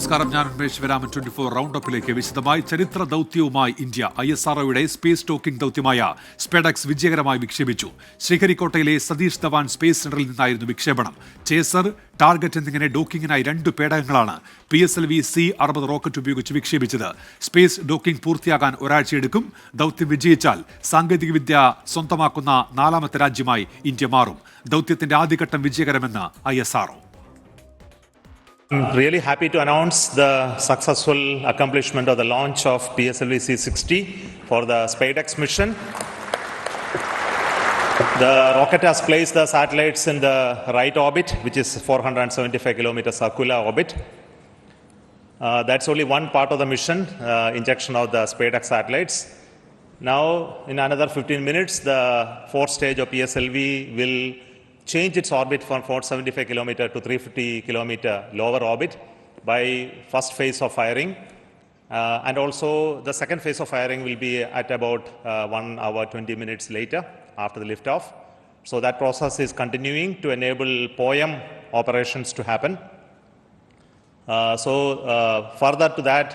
നമസ്കാരം, ഞാൻ ഉന്മേഷ് വരാമൻ. 24 റൗണ്ട് അപ്പിലേക്ക് വിശദമായി. ചരിത്ര ദൗത്യവുമായി ഇന്ത്യ ISROയുടെ സ്പേസ് ടോക്കിംഗ് ദൗത്യമായ സ്പെഡക്സ് വിജയകരമായി വിക്ഷേപിച്ചു. ശ്രീഹരിക്കോട്ടയിലെ സതീഷ് ധവാൻ സ്പേസ് സെന്ററിൽ നിന്നായിരുന്നു വിക്ഷേപണം. ചേസർ, ടാർഗറ്റ് എന്നിങ്ങനെ ഡോക്കിംഗിനായി 2 പേടകങ്ങളാണ് PSLV C-60 റോക്കറ്റ് ഉപയോഗിച്ച് വിക്ഷേപിച്ചത്. Space docking പൂർത്തിയാകാൻ ഒരാഴ്ചയെടുക്കും. ദൗത്യം വിജയിച്ചാൽ സാങ്കേതികവിദ്യ സ്വന്തമാക്കുന്ന 4ാമത്തെ രാജ്യമായി ഇന്ത്യ മാറും. ദൗത്യത്തിന്റെ ആദ്യഘട്ടം വിജയകരമെന്ന് ISRO. I'm really happy to announce the successful accomplishment of the launch of PSLV C-60 for the SpaceX mission. The rocket has placed the satellites in the right orbit, which is 475 kilometer circular orbit. That's only one part of the mission, injection of the SpaceX satellites. Now, in another 15 minutes, the fourth stage of PSLV will change its orbit from 475 kilometer to 350 kilometer lower orbit by first phase of firing. And also the second phase of firing will be at about 1 hour 20 minutes later after the liftoff. So that process is continuing to enable POEM operations to happen. Further to that,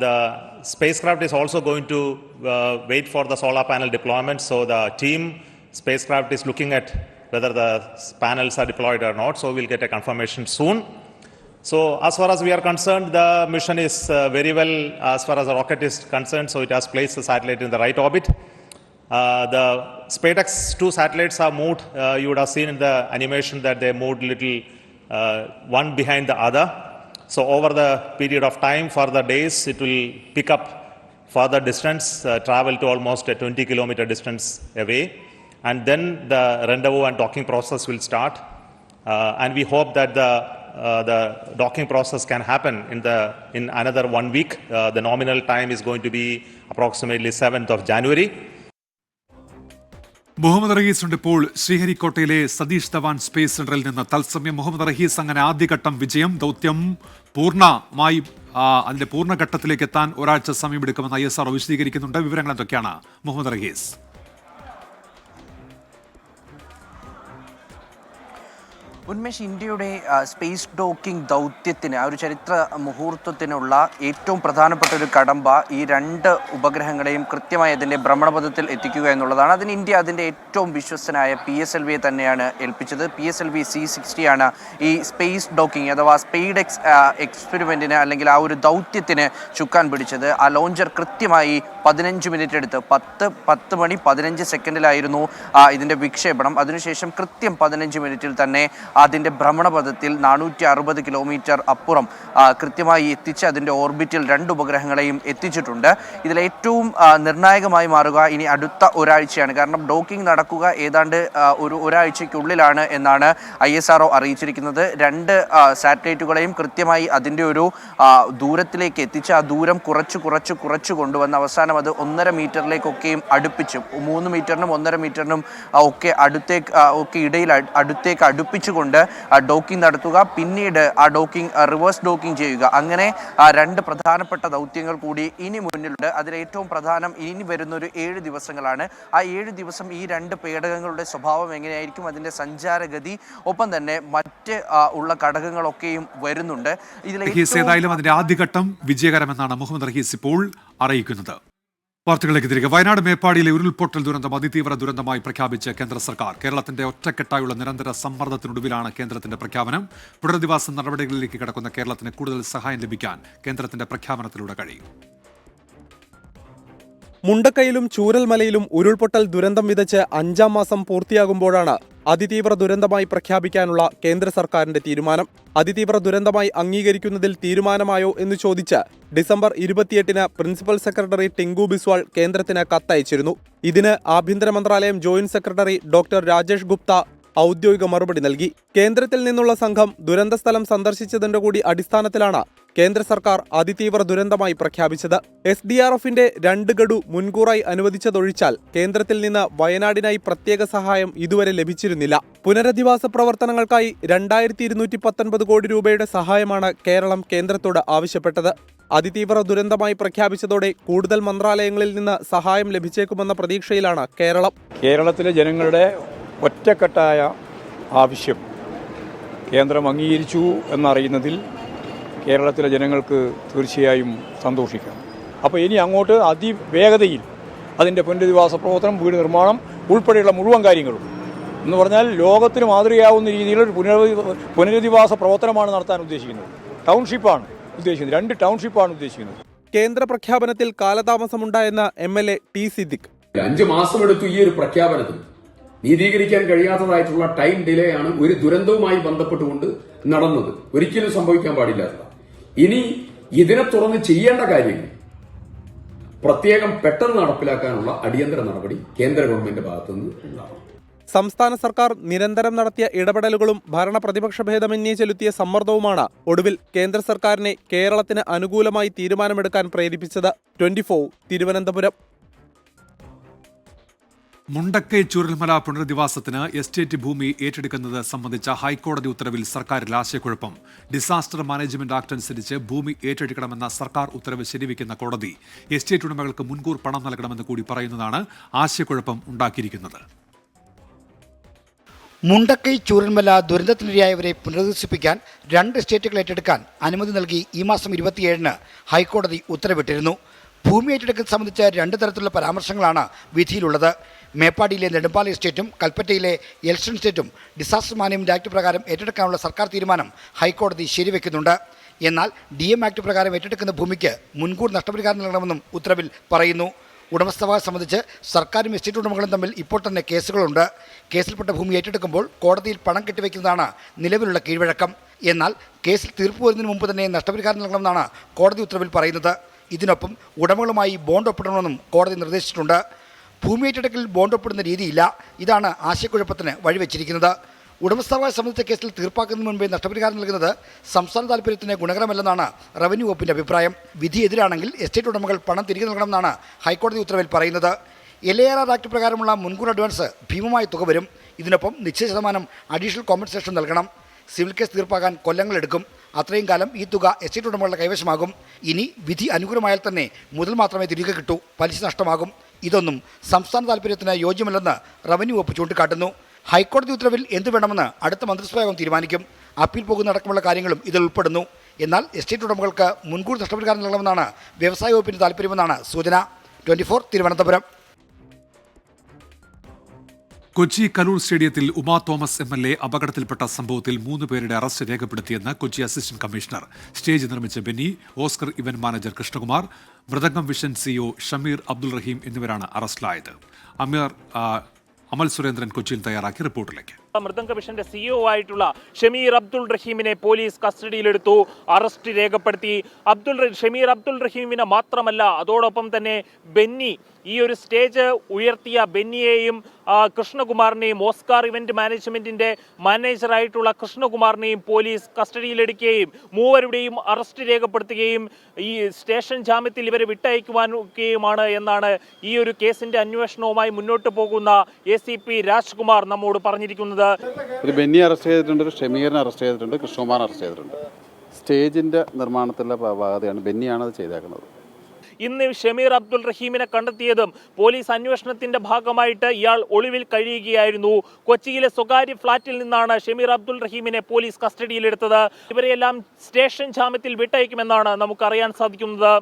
the spacecraft is also going to wait for the solar panel deployment. So the team spacecraft is looking at whether the panels are deployed or not. So we'll get a confirmation soon. So as far as we are concerned, the mission is very well as far as the rocket is concerned. So it has placed the satellite in the right orbit. The SpaceX 2 satellites are moved. You would have seen in the animation that they moved little one behind the other. So over the period of time, for the days, it will pick up further distance, travel to almost a 20 kilometer distance away. And then the rendezvous and docking process will start. And we hope that the docking process can happen in another 1 week. The nominal time is going to be approximately 7th of January. Muhammad Rahees ഉണ്ട് ഇപ്പോൾ ശ്രീഹരിക്കോട്ടയിലെ Satheesh Dhawan space സെന്ററിൽ നിന്ന് തത്സമയം. മുഹമ്മദ് റഹീസ്, അങ്ങനെ ആദ്യഘട്ടം വിജയം, ദൗത്യം പൂർണ്ണമായി അതിന്റെ പൂർണ്ണഘട്ടത്തിലേക്ക് എത്താൻ ഒരാഴ്ച സമയമെടുക്കുമെന്ന് ISRO വിശദീകരിക്കുന്നുണ്ട്. വിവരങ്ങൾ എന്തൊക്കെയാണ് മുഹമ്മദ് റഹീസ്? ഉന്മേഷ്, ഇന്ത്യയുടെ സ്പേസ് ഡോക്കിംഗ് ദൗത്യത്തിന് ഒരു ചരിത്ര മുഹൂർത്തത്തിനുള്ള ഏറ്റവും പ്രധാനപ്പെട്ട ഒരു കടമ്പ ഈ 2 ഉപഗ്രഹങ്ങളെയും കൃത്യമായി അതിൻ്റെ ഭ്രമണപഥത്തിൽ എത്തിക്കുക എന്നുള്ളതാണ്. അതിന് ഇന്ത്യ അതിൻ്റെ ഏറ്റവും വിശ്വസ്തനായ PSLV തന്നെയാണ് ഏൽപ്പിച്ചത്. PSLV C-60 ആണ് ഈ സ്പേസ് ഡോക്കിംഗ് അഥവാ സ്പെയ്ഡെക്സ് എക്സ്പെരിമെൻറ്റിന് അല്ലെങ്കിൽ ആ ഒരു ദൗത്യത്തിന് ചുക്കാൻ പിടിച്ചത്. ആ ലോഞ്ചർ കൃത്യമായി 15 മിനിറ്റ് എടുത്ത് 10 മണി 15 സെക്കൻഡിലായിരുന്നു ഇതിൻ്റെ വിക്ഷേപണം. അതിനുശേഷം കൃത്യം 15 മിനിറ്റിൽ തന്നെ അതിൻ്റെ ഭ്രമണപഥത്തിൽ 460 കിലോമീറ്റർ അപ്പുറം കൃത്യമായി എത്തിച്ച് അതിൻ്റെ ഓർബിറ്റിൽ 2 ഉപഗ്രഹങ്ങളെയും എത്തിച്ചിട്ടുണ്ട്. ഇതിലേറ്റവും നിർണായകമായി മാറുക ഇനി അടുത്ത ഒരാഴ്ചയാണ്. കാരണം ഡോക്കിംഗ് നടക്കുക ഏതാണ്ട് ഒരാഴ്ചയ്ക്കുള്ളിലാണ് എന്നാണ് ISRO അറിയിച്ചിരിക്കുന്നത്. 2 സാറ്റലൈറ്റുകളെയും കൃത്യമായി അതിൻ്റെ ഒരു ദൂരത്തിലേക്ക് എത്തിച്ച് ആ ദൂരം കുറച്ച് കൊണ്ടുവന്ന് അവസാനം അത് 1.5 മീറ്ററിലേക്കൊക്കെയും അടുപ്പിച്ചു, 3 മീറ്ററിനും 1.5 മീറ്ററിനും ഒക്കെ അടുത്തേക്ക് അടുപ്പിച്ചുകൊണ്ട് ഡോക്കിംഗ് നടത്തുക, പിന്നീട് ആ ഡോക്കിംഗ് റിവേഴ്സ് ഡോക്കിംഗ് ചെയ്യുക. അങ്ങനെ 2 പ്രധാനപ്പെട്ട ദൗത്യങ്ങൾ കൂടി ഇനി മുന്നിലുണ്ട്. അതിലേറ്റവും പ്രധാനം ഇനി വരുന്നൊരു 7 ദിവസങ്ങളാണ്. ആ 7 ദിവസം ഈ 2 പേടകങ്ങളുടെ സ്വഭാവം എങ്ങനെയായിരിക്കും, അതിൻ്റെ സഞ്ചാരഗതി, ഒപ്പം തന്നെ മറ്റ് ഉള്ള ഘടകങ്ങളൊക്കെയും വരുന്നുണ്ട്. ഏതായാലും അതിന്റെ ആദ്യഘട്ടം വിജയകരമെന്നാണ് മുഹമ്മദ് റഹീസ് ഇപ്പോൾ അറിയിക്കുന്നത്. വാർത്തകളിലേക്ക് തിരികെ. വയനാട് മേപ്പാടിയിലെ ഉരുൾപൊട്ടൽ ദുരന്തം അതിതീവ്ര ദുരന്തമായി പ്രഖ്യാപിച്ച് കേന്ദ്ര സർക്കാർ. കേരളത്തിന്റെ ഒറ്റക്കെട്ടായുള്ള നിരന്തര സമ്മർദ്ദത്തിനൊടുവിലാണ് കേന്ദ്രത്തിന്റെ പ്രഖ്യാപനം. പുനരധിവാസ നടപടികളിലേക്ക് കടക്കുന്ന കേരളത്തിന് കൂടുതൽ സഹായം ലഭിക്കാൻ കേന്ദ്രത്തിന്റെ പ്രഖ്യാപനത്തിലൂടെ കഴിയും. മുണ്ടക്കയിലും ചൂരൽമലയിലും ഉരുൾപൊട്ടൽ ദുരന്തം വിതച്ച് 5ാം മാസം പൂർത്തിയാകുമ്പോഴാണ് അതിതീവ്ര ദുരന്തമായി പ്രഖ്യാപിക്കാനുള്ള കേന്ദ്ര സർക്കാരിന്റെ തീരുമാനം. അതിതീവ്ര ദുരന്തമായി അംഗീകരിക്കുന്നതിൽ തീരുമാനമായോ എന്ന് ചോദിച്ച് ഡിസംബർ 28-ന് പ്രിൻസിപ്പൽ സെക്രട്ടറി ടിങ്കു ബിസ്വാൾ കേന്ദ്രത്തിന് കത്തയച്ചിരുന്നു. ഇതിന് ആഭ്യന്തര മന്ത്രാലയം joint secretary doctor Rajesh Gupta ഔദ്യോഗിക മറുപടി നൽകി. കേന്ദ്രത്തിൽ നിന്നുള്ള സംഘം ദുരന്ത സ്ഥലം സന്ദർശിച്ചതിന്റെ കൂടി അടിസ്ഥാനത്തിലാണ് കേന്ദ്ര സർക്കാർ അതിതീവ്ര ദുരന്തമായി പ്രഖ്യാപിച്ചത്. SDRFന്റെ 2 ഗഡു മുൻകൂറായി അനുവദിച്ചതൊഴിച്ചാൽ കേന്ദ്രത്തിൽ നിന്ന് വയനാടിനായി പ്രത്യേക സഹായം ഇതുവരെ ലഭിച്ചിരുന്നില്ല. പുനരധിവാസ പ്രവർത്തനങ്ങൾക്കായി 2219 കോടി രൂപയുടെ സഹായമാണ് കേരളം കേന്ദ്രത്തോട് ആവശ്യപ്പെട്ടത്. അതിതീവ്ര ദുരന്തമായി പ്രഖ്യാപിച്ചതോടെ കൂടുതൽ മന്ത്രാലയങ്ങളിൽ നിന്ന് സഹായം ലഭിച്ചേക്കുമെന്ന പ്രതീക്ഷയിലാണ് കേരളം. കേരളത്തിലെ ജനങ്ങളുടെ ഒറ്റക്കെട്ടായ ആവശ്യം കേന്ദ്രം അംഗീകരിച്ചു എന്നറിയുന്നതിൽ കേരളത്തിലെ ജനങ്ങൾക്ക് തീർച്ചയായും സന്തോഷിക്കാം. അപ്പോൾ ഇനി അങ്ങോട്ട് അതിവേഗതയിൽ അതിൻ്റെ പുനരധിവാസ പ്രവർത്തനം, വീട് നിർമ്മാണം ഉൾപ്പെടെയുള്ള മുഴുവൻ കാര്യങ്ങളും എന്ന് പറഞ്ഞാൽ ലോകത്തിന് മാതൃകയാവുന്ന രീതിയിലൊരു പുനരധിവാസ പ്രവർത്തനമാണ് നടത്താൻ ഉദ്ദേശിക്കുന്നത്. ടൗൺഷിപ്പാണ് ഉദ്ദേശിക്കുന്നത്, 2 ടൗൺഷിപ്പാണ് ഉദ്ദേശിക്കുന്നത്. കേന്ദ്ര പ്രഖ്യാപനത്തിൽ കാലതാമസമുണ്ടായെന്ന MLA ടി സിദ്ദിഖ്. 5 മാസമെടുത്തു ഈ ഒരു പ്രഖ്യാപനത്തിന്. നീതീകരിക്കാൻ കഴിയാത്തതായിട്ടുള്ള ടൈം ഡിലേ ആണ് ഒരു ദുരന്തവുമായി ബന്ധപ്പെട്ടുകൊണ്ട് നടന്നത്. ഒരിക്കലും സംഭവിക്കാൻ പാടില്ലാത്ത. ഇനി ഇതിനെ തുറന്ന് ചെയ്യേണ്ട കാര്യങ്ങൾ പ്രത്യേകം പെട്ടെന്ന് നടപ്പിലാക്കാനുള്ള അടിയന്തര നടപടി കേന്ദ്ര ഗവൺമെന്റ് ഭാഗത്തുനിന്ന് ഉണ്ടാകും. സംസ്ഥാന സർക്കാർ നിരന്തരം നടത്തിയ ഇടപെടലുകളും ഭരണ പ്രതിപക്ഷ ഭേദമന്യേ ചെലുത്തിയ സമ്മർദ്ദവുമാണ് ഒടുവിൽ കേന്ദ്ര സർക്കാരിനെ കേരളത്തിന് അനുകൂലമായി തീരുമാനമെടുക്കാൻ പ്രേരിപ്പിച്ചത്. 24 തിരുവനന്തപുരം. മുണ്ടക്കൈ ചൂരൽമല പുനരധിവാസത്തിന് എസ്റ്റേറ്റ് ഭൂമി ഏറ്റെടുക്കുന്നത് സംബന്ധിച്ച ഹൈക്കോടതി ഉത്തരവിൽ സർക്കാരിൽ ആശയക്കുഴപ്പം. ഡിസാസ്റ്റർ മാനേജ്മെന്റ് ആക്ട് അനുസരിച്ച് ഭൂമി ഏറ്റെടുക്കണമെന്ന സർക്കാർ ഉത്തരവ് ശരിവെക്കുന്ന കോടതി എസ്റ്റേറ്റ് ഉടമകൾക്ക് മുൻകൂർ പണം നൽകണമെന്ന് കൂടി പറയുന്നതാണ് ആശയക്കുഴപ്പം ഉണ്ടാക്കിയിരിക്കുന്നത്. മുണ്ടക്കൈ ചൂരൽമല ദുരന്തത്തിനിരയായവരെ പുനരധിവസിപ്പിക്കാൻ 2 എസ്റ്റേറ്റുകൾ ഏറ്റെടുക്കാൻ അനുമതി നൽകി ഈ മാസം 27-ന് ഹൈക്കോടതി ഉത്തരവിട്ടിരുന്നു. ഭൂമി ഏറ്റെടുക്കൽ സംബന്ധിച്ച് 2 തരത്തിലുള്ള പരാമർശങ്ങളാണ് വിധിയിലുള്ളത്. മേപ്പാടിയിലെ നെടുമ്പാല എസ്റ്റേറ്റും കൽപ്പറ്റയിലെ എൽസ്റ്റൺ എസ്റ്റേറ്റും ഡിസാസ്റ്റർ മാനേജ്മെന്റ് ആക്ട് പ്രകാരം ഏറ്റെടുക്കാനുള്ള സർക്കാർ തീരുമാനം ഹൈക്കോടതി ശരിവെക്കുന്നുണ്ട്. എന്നാൽ DM ആക്ട് പ്രകാരം ഏറ്റെടുക്കുന്ന ഭൂമിക്ക് മുൻകൂർ നഷ്ടപരിഹാരം നൽകണമെന്നും ഉത്തരവിൽ പറയുന്നു. ഉടമസ്ഥാവകാശം സംബന്ധിച്ച് സർക്കാരും എസ്റ്റേറ്റ് ഉടമകളും തമ്മിൽ ഇപ്പോൾ തന്നെ കേസുകളുണ്ട്. കേസിൽപ്പെട്ട ഭൂമി ഏറ്റെടുക്കുമ്പോൾ കോടതിയിൽ പണം കെട്ടിവെക്കുന്നതാണ് നിലവിലുള്ള കീഴ്വഴക്കം. എന്നാൽ കേസിൽ തീർപ്പ് വരുന്നതിന് മുമ്പ് തന്നെ നഷ്ടപരിഹാരം നൽകണമെന്നാണ് കോടതി ഉത്തരവിൽ പറയുന്നത്. ഇതിനൊപ്പം ഉടമകളുമായി ബോണ്ട് ഒപ്പിടണമെന്നും കോടതി നിർദ്ദേശിച്ചിട്ടുണ്ട്. ഭൂമി ഏറ്റെടുക്കലിൽ ബോണ്ട് ഒപ്പിടുന്ന രീതിയില്ല. ഇതാണ് ആശയക്കുഴപ്പത്തിന് വഴിവെച്ചിരിക്കുന്നത്. ഉടമസ്ഥാവകാശം സംബന്ധിച്ച കേസിൽ തീർപ്പാക്കുന്നതിന് മുൻപേ നഷ്ടപരിഹാരം നൽകുന്നത് സംസ്ഥാന താൽപര്യത്തിന് ഗുണകരമല്ലെന്നാണ് റവന്യൂ വകുപ്പിന്റെ അഭിപ്രായം. വിധി എതിരാണെങ്കിൽ എസ്റ്റേറ്റ് ഉടമകൾ പണം തിരികെ നൽകണമെന്നാണ് ഹൈക്കോടതി ഉത്തരവിൽ പറയുന്നത്. LAR ആക്ട് പ്രകാരമുള്ള മുൻകൂർ അഡ്വാൻസ് ഭീമമായ തുക വരും. ഇതിനൊപ്പം നിശ്ചിത ശതമാനം അഡീഷണൽ കോമ്പൻസേഷൻ നൽകണം. സിവിൽ കേസ് തീർപ്പാക്കാൻ കൊല്ലങ്ങളെടുക്കും. അത്രയും കാലം ഈ തുക എസ്റ്റേറ്റ് ഉടമകളുടെ കൈവശമാകും. ഇനി വിധി അനുകൂലമായാൽ തന്നെ മുതൽ മാത്രമേ തിരികെ കിട്ടൂ, പലിശ നഷ്ടമാകും. ഇതൊന്നും സംസ്ഥാന താൽപര്യത്തിന് യോജ്യമല്ലെന്ന് റവന്യൂ വകുപ്പ് ചൂണ്ടിക്കാട്ടുന്നു. ഹൈക്കോടതി ഉത്തരവിൽ എന്ത് വേണമെന്ന് അടുത്ത മന്ത്രിസഭാ യോഗം തീരുമാനിക്കും. അപ്പീൽ പോകുന്നതടക്കമുള്ള കാര്യങ്ങളും ഇതിൽ ഉൾപ്പെടുന്നു. എന്നാൽ എസ്റ്റേറ്റ് ഉടമകൾക്ക് മുൻകൂർ നഷ്ടപരിഹാരം നൽകണമെന്നാണ് വ്യവസായ വകുപ്പിന്റെ താൽപര്യമെന്നാണ് സൂചന. 24 തിരുവനന്തപുരം. കൊച്ചി കലൂർ സ്റ്റേഡിയത്തിൽ ഉമാ തോമസ് MLA അപകടത്തിൽപ്പെട്ട സംഭവത്തിൽ 3 പേരുടെ അറസ്റ്റ് രേഖപ്പെടുത്തിയെന്ന് കൊച്ചി അസിസ്റ്റന്റ് കമ്മീഷണർ. സ്റ്റേജ് നിർമ്മിച്ച Benny, Oscar event manager Krishnakumar, Mridangam Vision CEO Shameer Abdul Rahim എന്നിവരാണ് അറസ്റ്റിലായത്. അമൽ സുരേന്ദ്രൻ കൊച്ചിയിൽ തയ്യാറാക്കിയ റിപ്പോർട്ടിലേക്ക്. മൃദംഗ വിഷന്റെ CEO ആയിട്ടുള്ള ഷമീർ അബ്ദുൾ റഹീമിനെ പോലീസ് കസ്റ്റഡിയിലെടുത്തു, അറസ്റ്റ് രേഖപ്പെടുത്തി. ഷമീർ അബ്ദുൾ റഹീമിനെ മാത്രമല്ല, അതോടൊപ്പം തന്നെ ബെന്നി, ഈ ഒരു സ്റ്റേജ് ഉയർത്തിയ ബെന്നിയെയും കൃഷ്ണകുമാറിനെയും, ഓസ്കാർ ഇവന്റ് മാനേജ്മെന്റിന്റെ മാനേജറായിട്ടുള്ള കൃഷ്ണകുമാറിനെയും പോലീസ് കസ്റ്റഡിയിലെടുക്കുകയും 3 അറസ്റ്റ് രേഖപ്പെടുത്തുകയും ഈ സ്റ്റേഷൻ ജാമ്യത്തിൽ ഇവരെ വിട്ടയക്കുവാനുമാണ് എന്നാണ് ഈ ഒരു കേസിന്റെ അന്വേഷണവുമായി മുന്നോട്ട് പോകുന്ന ACP രാജ്കുമാർ നമ്മോട് പറഞ്ഞിരിക്കുന്നത്. ഒരു ബെന്നി അറസ്റ്റ് ചെയ്തിട്ടുണ്ട്, ഷമീറിനെ അറസ്റ്റ് ചെയ്തിട്ടുണ്ട്, കൃഷ്ണകുമാർ അറസ്റ്റ് ചെയ്തിട്ടുണ്ട്. സ്റ്റേജിന്റെ നിർമ്മാണത്തിലുള്ള ഭാഗത്താണ് ബെന്നിയാണ് അത് ചെയ്തേക്കുന്നത്. ഇന്ന് ഷമീർ അബ്ദുൾ റഹീമിനെ കണ്ടെത്തിയതും പോലീസ് അന്വേഷണത്തിന്റെ ഭാഗമായിട്ട് ഇയാൾ ഒളിവിൽ കഴിയുകയായിരുന്നു. കൊച്ചിയിലെ സ്വകാര്യ ഫ്ളാറ്റിൽ നിന്നാണ് ഷമീർ അബ്ദുൾ റഹീമിനെ പോലീസ് കസ്റ്റഡിയിലെടുത്തത്. ഇവരെയെല്ലാം സ്റ്റേഷൻ ജാമ്യത്തിൽ വിട്ടയക്കുമെന്നാണ് നമുക്കറിയാൻ സാധിക്കുന്നത്.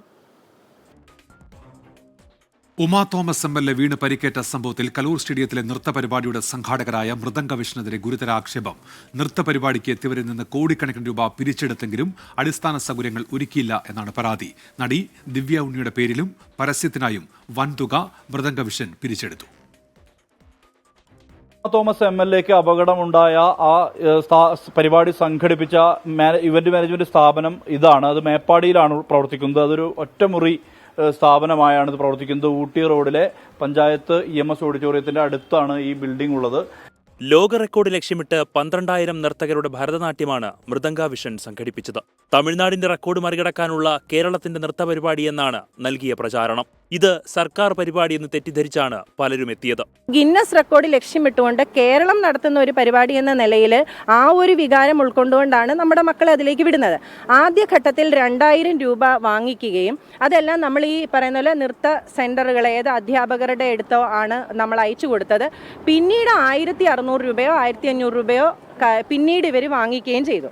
ഉമാ തോമസ് MLA വീണ് പരിക്കേറ്റ സംഭവത്തിൽ കലൂർ സ്റ്റേഡിയത്തിലെ നൃത്തപരിപാടിയുടെ സംഘാടകരായ മൃദംഗ വിഷനെതിരെ ഗുരുതര ആക്ഷേപം. നൃത്തപരിപാടിക്ക് എത്തിയവരിൽ നിന്ന് കോടിക്കണക്കിന് രൂപ പിരിച്ചെടുത്തെങ്കിലും അടിസ്ഥാന സൗകര്യങ്ങൾ ഒരുക്കിയില്ല എന്നാണ് പരാതി. നടി ദിവ്യ ഉണ്ണിയുടെ പേരിലും പരസ്യത്തിനായും വൻതുക മൃദംഗ വിഷൻ പിരിച്ചെടുത്തു. തോമസ് MLAക്ക് അപകടമുണ്ടായ ആ പരിപാടി സംഘടിപ്പിച്ച ഇവന്റ് മാനേജ്മെന്റ് സ്ഥാപനം ഇതാണ്. അത് മേപ്പാടിയിലാണ് പ്രവർത്തിക്കുന്നത്. അതൊരു ഒറ്റമുറി സ്ഥാപനമായാണ് ഇത് പ്രവർത്തിക്കുന്നത്. ഊട്ടി റോഡിലെ പഞ്ചായത്ത് EMS ഓഡിറ്റോറിയത്തിന്റെ അടുത്താണ് ഈ ബിൽഡിംഗ് ഉള്ളത്. ലോക റെക്കോർഡ് ലക്ഷ്യമിട്ട് 12,000 നർത്തകരുടെ ഭരതനാട്യമാണ് മൃദംഗ വിഷൻ സംഘടിപ്പിച്ചത്. തമിഴ്നാടിന്റെ റെക്കോർഡ് മറികടക്കാനുള്ള കേരളത്തിന്റെ നൃത്തപരിപാടി എന്നാണ് നൽകിയ പ്രചാരണം. ഇത് സർക്കാർ പരിപാടിയെന്ന് തെറ്റിദ്ധരിച്ചാണ് പലരും എത്തിയത്. ഗിന്നസ് റെക്കോർഡ് ലക്ഷ്യമിട്ടുകൊണ്ട് കേരളം നടത്തുന്ന ഒരു പരിപാടി എന്ന നിലയിൽ ആ ഒരു വികാരം ഉൾക്കൊണ്ടുകൊണ്ടാണ് നമ്മുടെ മക്കളെ അതിലേക്ക് വിടുന്നത്. ആദ്യഘട്ടത്തിൽ 2,000 രൂപ വാങ്ങിക്കുകയും അതെല്ലാം നമ്മൾ ഈ പറയുന്ന പോലെ നൃത്ത സെന്ററുകളെ ഏത് അധ്യാപകരുടെ അടുത്തോ ആണ് നമ്മൾ അയച്ചു കൊടുത്തത്. പിന്നീട് 1,600 രൂപയോ 1,500 രൂപയോ പിന്നീട് ഇവർ വാങ്ങിക്കുകയും ചെയ്തു.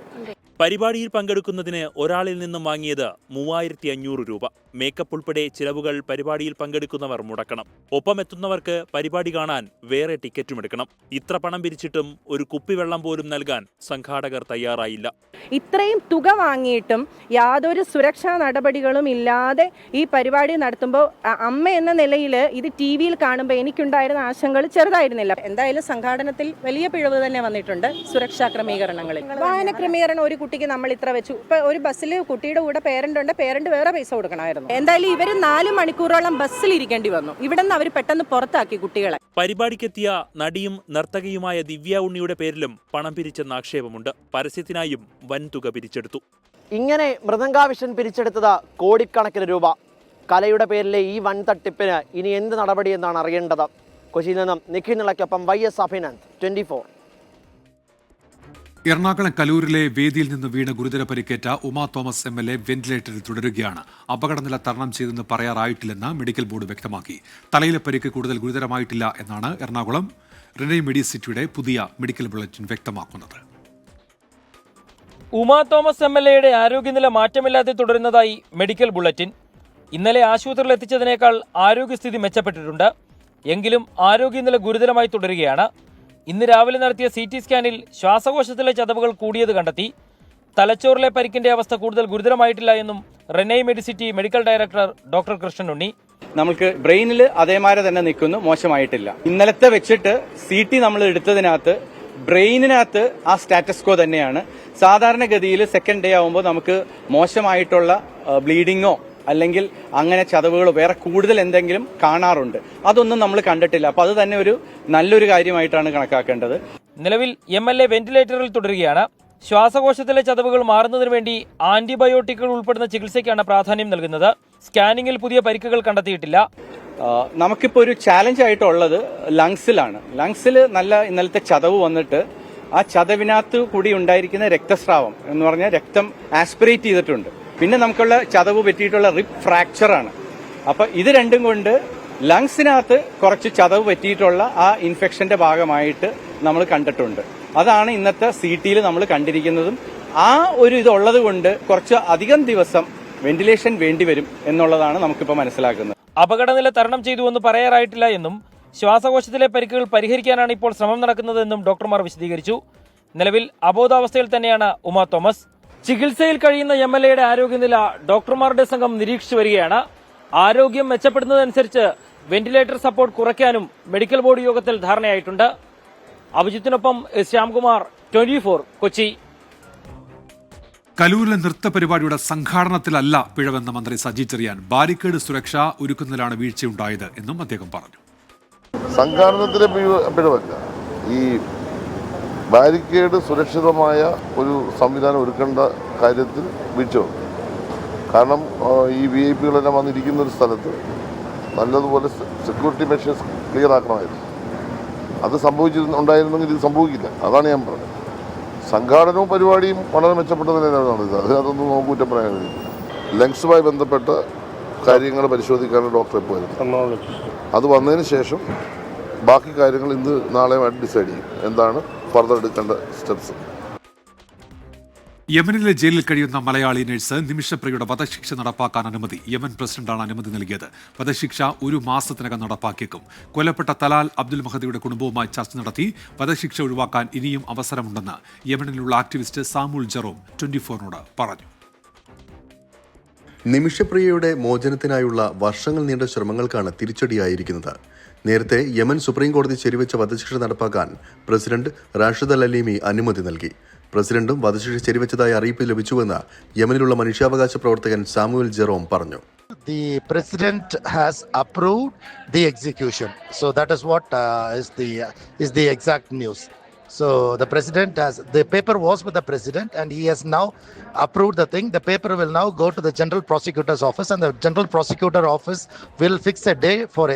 പരിപാടിയിൽ പങ്കെടുക്കുന്നതിന് ഒരാളിൽ നിന്നും വാങ്ങിയത് 3500 രൂപ. മേക്കപ്പ് ഉൾപ്പെടെ ചിലവുകൾ പരിപാടിയിൽ പങ്കെടുക്കുന്നവർ മുടക്കണം. ഒപ്പമെത്തുന്നവർക്ക് പരിപാടി കാണാൻ വേറെ ടിക്കറ്റും എടുക്കണം. ഇത്ര പണം പിരിച്ചിട്ടും ഒരു കുപ്പിവെള്ളം പോലും നൽകാൻ സംഘാടകർ തയ്യാറായില്ല. ഇത്രയും തുക വാങ്ങിയിട്ടും യാതൊരു സുരക്ഷാ നടപടികളും ഇല്ലാതെ ഈ പരിപാടി നടത്തുമ്പോൾ അമ്മ എന്ന നിലയിൽ ഇത് TV യിൽ കാണുമ്പോൾ എനിക്കുണ്ടായിരുന്ന ആശങ്കകൾ ചെറുതായിരുന്നില്ല. എന്തായാലും സംഘാടനത്തിൽ വലിയ പിഴവ് തന്നെ വന്നിട്ടുണ്ട്. സുരക്ഷാ ക്രമീകരണങ്ങളിൽ വാഹന ക്രമീകരണം ഒരു കുട്ടിക്ക് നമ്മൾ ഇത്ര വെച്ചു. ഇപ്പൊ ഒരു ബസ്സിൽ കുട്ടിയുടെ കൂടെ പേരന്റ് ഉണ്ട്, പേരന്റ് വേറെ പൈസ കൊടുക്കണമായിരുന്നു. എന്തായാലും ഇവർ 4 മണിക്കൂറോളം ബസ്സിൽ ഇരിക്കേണ്ടി വന്നു. ഇവിടെ നിന്ന് അവർ പെട്ടെന്ന് പുറത്താക്കി കുട്ടികളെ. പരിപാടിക്കെത്തിയ നടിയും നർത്തകിയുമായ ദിവ്യ ഉണ്ണിയുടെ പേരിലും പണം പിരിച്ചെന്ന ആക്ഷേപമുണ്ട്. പരസ്യത്തിനായും വൻതുക പിരിച്ചെടുത്തു. ഇങ്ങനെ മൃദംഗാവിഷൻ പിരിച്ചെടുത്തത് കോടിക്കണക്കിന് രൂപ. കലയുടെ പേരിലെ ഈ വൻ തട്ടിപ്പിന് ഇനി എന്ത് നടപടിയെന്നാണ് അറിയേണ്ടത്. കൊച്ചിയിൽ നിന്നും നിഖിൽ നിളയ്ക്കൊപ്പം YS അഭിനന്ദ്, 24. എറണാകുളം കലൂരിലെ വേദിയിൽ നിന്ന് വീണ് ഗുരുതര പരിക്കേറ്റ ഉമാ തോമസ് MLA വെന്റിലേറ്ററിൽ തുടരുകയാണ്. അപകടനില തരണം ചെയ്തെന്ന് പറയാറായിട്ടില്ലെന്ന് മെഡിക്കൽ ബോർഡ് വ്യക്തമാക്കി. തലയിലെ പരിക്ക് കൂടുതൽ ഗുരുതരമായിട്ടില്ല എന്നാണ് എറണാകുളം റിനൈ മെഡിസിറ്റിയുടെ പുതിയ മെഡിക്കൽ ബുള്ളറ്റിൻ വ്യക്തമാക്കുന്നത്. ഉമാ തോമസ് MLAയുടെ ആരോഗ്യനില മാറ്റമില്ലാതെ തുടരുന്നതായി മെഡിക്കൽ ബുള്ളറ്റിൻ. ഇന്നലെ ആശുപത്രിയിൽ എത്തിച്ചതിനേക്കാൾ ആരോഗ്യസ്ഥിതി മെച്ചപ്പെട്ടിട്ടുണ്ട്. എങ്കിലും ആരോഗ്യനില ഗുരുതരമായി തുടരുകയാണ്. ഇന്ന് രാവിലെ നടത്തിയ CT സ്കാനിൽ ശ്വാസകോശത്തിലെ ചതവുകൾ കൂടിയത് കണ്ടെത്തി. തലച്ചോറിലെ പരിക്കിന്റെ അവസ്ഥ കൂടുതൽ ഗുരുതരമായിട്ടില്ല എന്നും Renai Medicity medical director doctor Krishnan Unni. നമുക്ക് ബ്രെയിനിൽ അതേമാതിരി തന്നെ നിൽക്കുന്നു, മോശമായിട്ടില്ല. ഇന്നലത്തെ വെച്ചിട്ട് CT നമ്മൾ എടുത്തതിനകത്ത് ബ്രെയിനിനകത്ത് ആ സ്റ്റാറ്റസ് കോ തന്നെയാണ്. സാധാരണഗതിയിൽ സെക്കൻഡ് ഡേ ആവുമ്പോൾ നമുക്ക് മോശമായിട്ടുള്ള ബ്ലീഡിങ്ങോ അല്ലെങ്കിൽ അങ്ങനെ ചതവുകളോ വേറെ കൂടുതൽ എന്തെങ്കിലും കാണാറുണ്ട്. അതൊന്നും നമ്മൾ കണ്ടിട്ടില്ല. അപ്പൊ അത് തന്നെ ഒരു നല്ലൊരു കാര്യമായിട്ടാണ് കണക്കാക്കേണ്ടത്. നിലവിൽ MLA വെന്റിലേറ്ററിൽ തുടരുകയാണ്. ശ്വാസകോശത്തിലെ ചതവുകൾ മാറുന്നതിന് വേണ്ടി ആന്റിബയോട്ടിക്കുകൾ ഉൾപ്പെടുന്ന ചികിത്സയ്ക്കാണ് പ്രാധാന്യം നൽകുന്നത്. സ്കാനിങ്ങിൽ പുതിയ പരിക്കുകൾ കണ്ടെത്തിയിട്ടില്ല. നമുക്കിപ്പോൾ ഒരു ചാലഞ്ച് ആയിട്ടുള്ളത് ലങ്സിലാണ്. ലങ്സിൽ നല്ല ഇന്നലത്തെ ചതവ് വന്നിട്ട് ആ ചതവിനകത്ത് കൂടി ഉണ്ടായിരിക്കുന്ന രക്തസ്രാവം എന്ന് പറഞ്ഞാൽ രക്തം ആസ്പിറേറ്റ് ചെയ്തിട്ടുണ്ട്. പിന്നെ നമുക്കുള്ള ചതവ് പറ്റിയിട്ടുള്ള റിബ് ഫ്രാക്ചറാണ്. അപ്പൊ ഇത് രണ്ടും കൊണ്ട് ലങ്സിനകത്ത് കുറച്ച് ചതവ് പറ്റിയിട്ടുള്ള ആ ഇൻഫെക്ഷന്റെ ഭാഗമായിട്ട് നമ്മൾ കണ്ടിട്ടുണ്ട്. അതാണ് ഇന്നത്തെ CTയിൽ നമ്മൾ കണ്ടിരിക്കുന്നതും. ആ ഒരു ഇതുള്ളത് കൊണ്ട് കുറച്ച് അധികം ദിവസം വെന്റിലേഷൻ വേണ്ടിവരും എന്നുള്ളതാണ് നമുക്കിപ്പോൾ മനസ്സിലാക്കുന്നത്. അപകടനില തരണം ചെയ്തുവെന്ന് പറയാറായിട്ടില്ല എന്നും ശ്വാസകോശത്തിലെ പരിക്കുകൾ പരിഹരിക്കാനാണ് ഇപ്പോൾ ശ്രമം നടക്കുന്നതെന്നും ഡോക്ടർമാർ വിശദീകരിച്ചു. നിലവിൽ അബോധാവസ്ഥയിൽ തന്നെയാണ് ഉമാ തോമസ്. ചികിത്സയിൽ കഴിയുന്ന MLAയുടെ ആരോഗ്യനില ഡോക്ടർമാരുടെ സംഘം നിരീക്ഷിച്ചു വരികയാണ്. ആരോഗ്യം മെച്ചപ്പെടുന്നതനുസരിച്ച് വെന്റിലേറ്റർ സപ്പോർട്ട് കുറയ്ക്കാനും മെഡിക്കൽ ബോർഡ് യോഗത്തിൽ ധാരണയായിട്ടുണ്ട്. അഭിജിത്തിനൊപ്പം ശ്യാംകുമാർ, 24, കൊച്ചി. കലൂരിലെ നൃത്ത പരിപാടിയുടെ സംഘാടനത്തിലല്ല പിഴവെന്ന മന്ത്രി സജി ചെറിയാൻ. ബാരിക്കേഡ് സുരക്ഷ ഒരുക്കുന്നതിലാണ് വീഴ്ചയുണ്ടായത് എന്നും അദ്ദേഹം പറഞ്ഞു. സംഘാടനത്തിലെ പിഴവല്ല, ഈ ബാരിക്കേഡ് സുരക്ഷിതമായ ഒരു സംവിധാനം ഒരുക്കേണ്ട കാര്യത്തിൽ വീഴ്ച വന്നു. കാരണം ഈ VIP വന്നിരിക്കുന്ന ഒരു സ്ഥലത്ത് നല്ലതുപോലെ സെക്യൂരിറ്റി മെഷേഴ്സ് ക്ലിയർ ആക്കണമായിരുന്നു. അത് ഉണ്ടായിരുന്നെങ്കിൽ ഇത് സംഭവിക്കില്ല. അതാണ് ഞാൻ പറഞ്ഞത്. സംഘാടനവും പരിപാടിയും വളരെ മെച്ചപ്പെട്ട നിലയിലാണ് നടന്നത്. അതിനകത്തൊന്നും നമുക്ക് കുറ്റം പറയാൻ കഴിയില്ല. ലങ്സുമായി ബന്ധപ്പെട്ട കാര്യങ്ങൾ പരിശോധിക്കാനുള്ള ഡോക്ടറെ പോയിരുന്നു. അത് വന്നതിന് ശേഷം ബാക്കി കാര്യങ്ങൾ ഇന്ന് നാളെയുമായിട്ട് ഡിസൈഡ് ചെയ്യും എന്താണ് ഫർദർ എടുക്കേണ്ട സ്റ്റെപ്സ്. യമനിലെ ജയിലിൽ കഴിയുന്ന മലയാളി നഴ്സ് നിമിഷപ്രിയയുടെ വധശിക്ഷ നടപ്പാക്കാൻ അനുമതി. യമൻ പ്രസിഡന്റാണ് അനുമതി നൽകിയത്. വധശിക്ഷ 1 മാസത്തിനകം നടപ്പാക്കിയേക്കും. കൊല്ലപ്പെട്ട തലാൽ അബ്ദുൽ മഹദിയുടെ കുടുംബവുമായി ചർച്ച നടത്തി വധശിക്ഷ ഒഴിവാക്കാൻ ഇനിയും അവസരമുണ്ടെന്ന് യമനിലുള്ള ആക്ടിവിസ്റ്റ് സാമുൽ ജെറോം 24നോട് പറഞ്ഞു. നിമിഷപ്രിയയുടെ മോചനത്തിനായുള്ള വർഷങ്ങൾ നീണ്ട ശ്രമങ്ങൾക്കാണ് തിരിച്ചടിയായിരിക്കുന്നത്. നേരത്തെ യമൻ സുപ്രീം കോടതി ശരിവെച്ച വധശിക്ഷ നടപ്പാക്കാൻ പ്രസിഡന്റ് റാഷിദ് അൽ അലീമി അനുമതി നൽകി. പ്രസിഡന്റും വധശിക്ഷ ശരിവെച്ചതായി അറിയിപ്പ് ലഭിച്ചുവെന്ന് യമനിലുള്ള മനുഷ്യാവകാശ പ്രവർത്തകൻ സാമുൽ ജെറോം പറഞ്ഞു. The president has approved the execution, so that is what is the exact news. So the president the paper was with the president and he has now approved the thing. The paper will now go to the general prosecutor's office and the general prosecutor office will fix a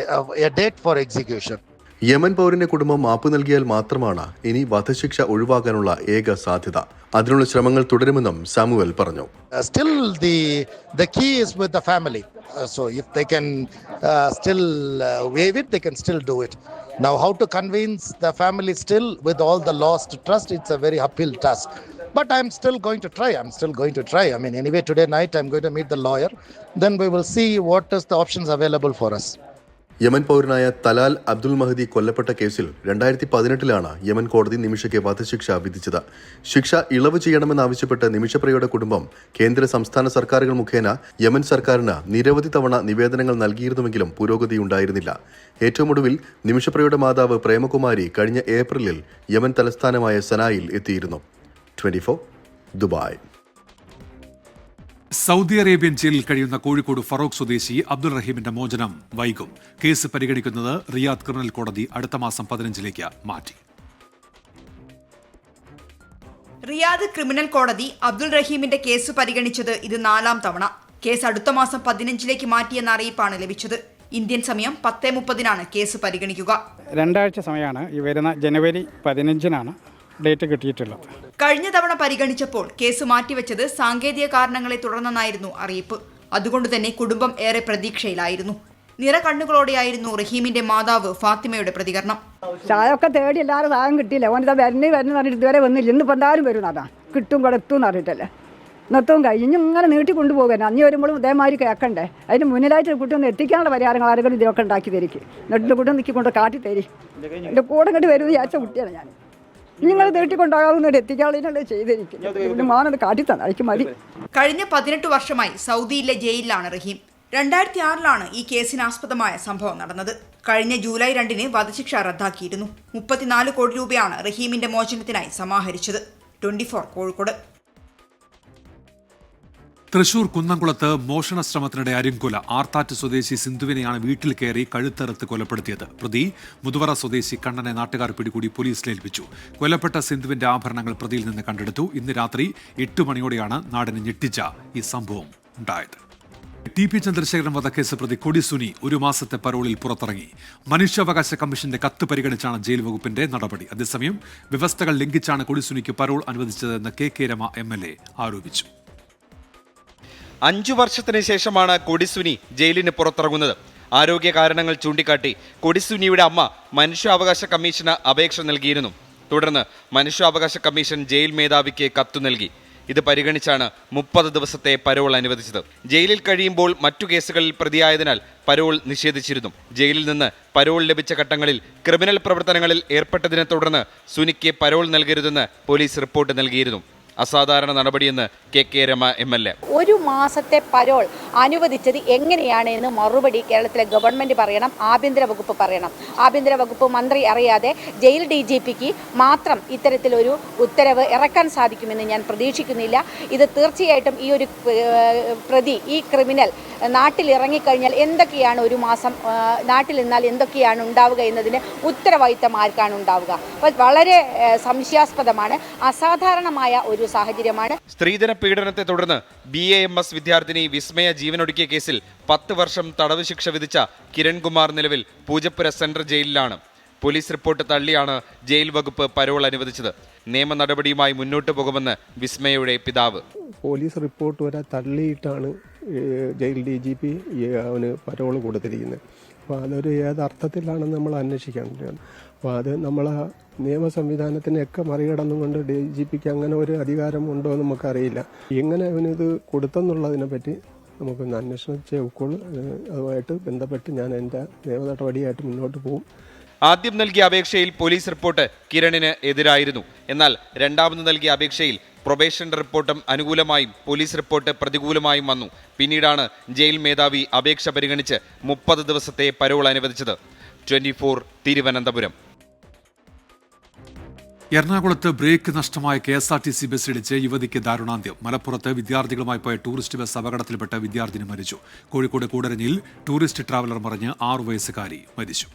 date for execution. Yemen പൗരന്റെ കുടുംബം മാപ്പ് നൽകിയാൽ മാത്രമാണ് ഇനി വധശിക്ഷ ഒഴിവാക്കാനുള്ള ഏക സാധ്യത. അതിനുള്ള ശ്രമങ്ങൾ തുടരുമെന്നും സാമുവൽ പറഞ്ഞു. Still the key is with the family. So if they can still waive it, they can still do it. Now how to convince the family still with all the lost trust, it's a very uphill task. But I'm still going to try. I mean, anyway, today night I'm going to meet the lawyer. Then we will see what is the options available for us. Yemen പൗരനായ Talal Abdul Mahdi കൊല്ലപ്പെട്ട കേസിൽ 2018 Yemen കോടതി നിമിഷയ്ക്ക് വധശിക്ഷ വിധിച്ചത്. ശിക്ഷ ഇളവ് ചെയ്യണമെന്നാവശ്യപ്പെട്ട് നിമിഷപ്രിയയുടെ കുടുംബം കേന്ദ്ര സംസ്ഥാന സർക്കാരുകൾ മുഖേന യമൻ സർക്കാരിന് നിരവധി തവണ നിവേദനങ്ങൾ നൽകിയിരുന്നുവെങ്കിലും പുരോഗതിയുണ്ടായിരുന്നില്ല. ഏറ്റവും ഒടുവിൽ നിമിഷപ്രിയയുടെ മാതാവ് പ്രേമകുമാരി കഴിഞ്ഞ ഏപ്രിലിൽ യമൻ തലസ്ഥാനമായ സനായിൽ എത്തിയിരുന്നു. 24 ദുബായ്. സൗദി അറേബ്യൻ ജയിലിൽ കഴിയുന്ന കോഴിക്കോട് ഫറോക്ക് സ്വദേശി അബ്ദുൾ റഹീമിന്റെ മോചനം വൈകും. കേസ് പരിഗണിക്കുന്നത് റിയാദ് ക്രിമിനൽ കോടതി അടുത്ത മാസം 15 മാറ്റി. റിയാദ് ക്രിമിനൽ കോടതി അബ്ദുൾ റഹീമിന്റെ കേസ് പരിഗണിച്ചത് ഇത് 4ാം തവണ. കേസ് അടുത്ത മാസം 15 മാറ്റിയെന്ന അറിയിപ്പാണ് ലഭിച്ചത്. ഇന്ത്യൻ സമയം 10:30 കേസ് പരിഗണിക്കുക. 2 ആഴ്ച സമയമാണ്. ഈ വരുന്ന ജനുവരി 15 ഡേറ്റ് കിട്ടിയിട്ടുള്ളത്. കഴിഞ്ഞ തവണ പരിഗണിച്ചപ്പോൾ കേസ് മാറ്റിവെച്ചത് സാങ്കേതിക കാരണങ്ങളെ തുടർന്നെന്നായിരുന്നു അറിയിപ്പ്. അതുകൊണ്ട് തന്നെ കുടുംബം ഏറെ പ്രതീക്ഷയിലായിരുന്നു. നിറകണ്ണുകളോടെയായിരുന്നു റഹീമിന്റെ മാതാവ് ഫാത്തിമയുടെ പ്രതികരണം. ചായൊക്കെ തേടി എല്ലാവരും സാധനം കിട്ടിയില്ല. ഓനിതാ വരുന്ന പറഞ്ഞിട്ട് ഇതുവരെ വന്നില്ല. ഇന്നിപ്പോൾ എന്തായാലും വരും. അതാ കിട്ടും കൊടുത്തും എന്ന് അറിയിട്ടല്ലേ. ഇന്നത്തും കഴിഞ്ഞ് ഇങ്ങനെ നീട്ടി കൊണ്ടുപോകാൻ അഞ്ഞ് വരുമ്പോഴും ഇതേമാതിരി കേൾക്കണ്ടേ. അതിന് മുന്നിലായിട്ട് കുട്ടി ഒന്ന് എത്തിക്കാനുള്ള പരിഹാരങ്ങൾ ആരെങ്കിലും ഇതിനൊക്കെ ഉണ്ടാക്കി തരിക്കും. എന്നിട്ട് കുട്ടി നിൽക്കിക്കൊണ്ട് കാട്ടി തരി. എൻ്റെ കൂടെ ഇങ്ങോട്ട് വരുമെന്ന് വിചാരിച്ച കുട്ടിയാണ് ഞാൻ. നിങ്ങൾ നീട്ടിക്കൊണ്ടാകാവുന്നവർ എത്തിക്കാനുള്ള ചെയ്തിരിക്കും. മാനത് കാട്ടി തന്നെ എനിക്ക് മതി. കഴിഞ്ഞ 18 വർഷമായി സൗദിയിലെ ജയിലിലാണ് റഹീം. 2006 ഈ കേസിനാസ്പദമായ സംഭവം നടന്നത്. കഴിഞ്ഞ ജൂലൈ 2 വധശിക്ഷ റദ്ദാക്കിയിരുന്നു. 34 കോടി രൂപയാണ് റഹീമിന്റെ മോചനത്തിനായി സമാഹരിച്ചത്. 24 കോഴിക്കോട്. തൃശൂർ കുന്നംകുളത്ത് മോഷണ ശ്രമത്തിനിടെ അരിങ്കൊല. ആർത്താറ്റ് സ്വദേശി സിന്ധുവിനെയാണ് വീട്ടിൽ കയറി കഴുത്തറുത്ത് കൊലപ്പെടുത്തിയത്. പ്രതി മുതുവറ സ്വദേശി കണ്ണനെ നാട്ടുകാർ പിടികൂടി പോലീസിലേൽപ്പിച്ചു. കൊല്ലപ്പെട്ട സിന്ധുവിന്റെ ആഭരണങ്ങൾ പ്രതിയിൽ നിന്ന് കണ്ടെടുത്തു. ഇന്ന് രാത്രി 8 മണിയോടെയാണ് നാടിനെ ഞെട്ടിച്ച ഈ സംഭവം ഉണ്ടായത്. ടി.പി. ചന്ദ്രശേഖരൻ വധക്കേസ് പ്രതി കൊടിസുനി 1 മാസത്തെ പരോളിൽ പുറത്തിറങ്ങി. മനുഷ്യാവകാശ കമ്മീഷന്റെ കത്ത് പരിഗണിച്ചാണ് ജയിൽ വകുപ്പിന്റെ നടപടി. അതേസമയം വ്യവസ്ഥകൾ ലംഘിച്ചാണ് കൊടിസുനിക്ക് പരോൾ അനുവദിച്ചതെന്ന് കെ രമ MLA ആരോപിച്ചു. 5 വർഷത്തിന് ശേഷമാണ് കൊടിസുനി ജയിലിന് പുറത്തിറങ്ങുന്നത്. ആരോഗ്യ കാരണങ്ങൾ ചൂണ്ടിക്കാട്ടി കൊടിസുനിയുടെ അമ്മ മനുഷ്യാവകാശ കമ്മീഷന് അപേക്ഷ നൽകിയിരുന്നു. തുടർന്ന് മനുഷ്യാവകാശ കമ്മീഷൻ ജയിൽ മേധാവിക്ക് കത്തു നൽകി. ഇത് പരിഗണിച്ചാണ് 30 ദിവസത്തെ പരോൾ അനുവദിച്ചത്. ജയിലിൽ കഴിയുമ്പോൾ മറ്റു കേസുകളിൽ പ്രതിയായതിനാൽ പരോൾ നിഷേധിച്ചിരുന്നു. ജയിലിൽ നിന്ന് പരോൾ ലഭിച്ച ഘട്ടങ്ങളിൽ ക്രിമിനൽ പ്രവർത്തനങ്ങളിൽ ഏർപ്പെട്ടതിനെ തുടർന്ന് സുനിക്ക് പരോൾ നൽകരുതെന്ന് പോലീസ് റിപ്പോർട്ട് നൽകിയിരുന്നു. അസാധാരണ നടപടിയെന്ന് കെ രമ MLA. 1 മാസത്തെ പരോൾ അനുവദിച്ചത് എങ്ങനെയാണ് എന്ന് മറുപടി കേരളത്തിലെ ഗവൺമെന്റ് പറയണം, ആഭ്യന്തര വകുപ്പ് പറയണം. ആഭ്യന്തര വകുപ്പ് മന്ത്രി അറിയാതെ ജയിൽ DGPക്ക് മാത്രം ഇത്തരത്തിലൊരു ഉത്തരവ് ഇറക്കാൻ സാധിക്കുമെന്ന് ഞാൻ പ്രതീക്ഷിക്കുന്നില്ല. ഇത് തീർച്ചയായിട്ടും ഈ ഒരു പ്രതി, ഈ ക്രിമിനൽ നാട്ടിൽ ഇറങ്ങിക്കഴിഞ്ഞാൽ എന്തൊക്കെയാണ് 1 മാസം നാട്ടിൽ നിന്നാൽ എന്തൊക്കെയാണ് ഉണ്ടാവുക എന്നതിന് ഉത്തരവാദിത്തം ആർക്കാണ് ഉണ്ടാവുക? അപ്പോൾ വളരെ സംശയാസ്പദമാണ്, അസാധാരണമായ ഒരു സാഹചര്യമാണ്. സ്ത്രീധന പീഡനത്തെ തുടർന്ന് BAMS വിദ്യാർത്ഥിനി വിസ്മയ ജീവനൊടുക്കിയ കേസിൽ 10 വർഷം തടവ് ശിക്ഷ വിധിച്ച കിരൺകുമാർ നിലവിൽ പൂജപ്പുര സെൻട്രൽ ജയിലിലാണ്. പോലീസ് റിപ്പോർട്ട് തള്ളിയാണ് ജയിൽ വകുപ്പ് പരോൾ അനുവദിച്ചത്. നിയമ നടപടിയുമായി മുന്നോട്ട് പോകുമെന്ന് വിസ്മയയുടെ പിതാവ്. പോലീസ് റിപ്പോർട്ട് വരെ തള്ളിയിട്ടാണ് ജയിൽ DGP അവന് പരോൾ കൊടുത്തിരിക്കുന്നത്. അപ്പോൾ അതൊരു ഏതർത്ഥത്തിലാണെന്ന് നമ്മൾ അന്വേഷിക്കേണ്ടത്. അപ്പോൾ അത് നമ്മളെ നിയമ സംവിധാനത്തിനെയൊക്കെ മറികടന്നുകൊണ്ട് DGPക്ക് അങ്ങനെ ഒരു അധികാരം ഉണ്ടോ എന്ന് നമുക്കറിയില്ല. എങ്ങനെ അവനിത് കൊടുത്തെന്നുള്ളതിനെ പറ്റി നമുക്കൊന്ന് അന്വേഷിച്ചേ ഒക്കുള്ളൂ. അതുമായിട്ട് ബന്ധപ്പെട്ട് ഞാൻ എൻ്റെ നിയമ നടപടിയായിട്ട് മുന്നോട്ട് പോകും. ആദ്യം നൽകിയ അപേക്ഷയിൽ പോലീസ് റിപ്പോർട്ട് കിരണിന് എതിരായിരുന്നു. എന്നാൽ രണ്ടാമത് നൽകിയ അപേക്ഷയിൽ പ്രൊബേഷൻ റിപ്പോർട്ടും അനുകൂലമായും പോലീസ് റിപ്പോർട്ട് പ്രതികൂലമായും വന്നു. പിന്നീടാണ് ജയിൽ മേധാവി അപേക്ഷ പരിഗണിച്ച് 30 ദിവസത്തെ പരോൾ അനുവദിച്ചത്. 24 തിരുവനന്തപുരം. എറണാകുളത്ത് ബ്രേക്ക് നഷ്ടമായ KSRTC ബസ്സിടിച്ച് യുവതിക്ക് ദാരുണാന്ത്യം. മലപ്പുറത്ത് വിദ്യാർത്ഥികളുമായി പോയ ടൂറിസ്റ്റ് ബസ് അപകടത്തിൽപ്പെട്ട് വിദ്യാർത്ഥിനി മരിച്ചു. കോഴിക്കോട് കൂടരഞ്ഞിൽ ടൂറിസ്റ്റ് ട്രാവലർ മറിഞ്ഞ് 6 വയസ്സുകാരി മരിച്ചു.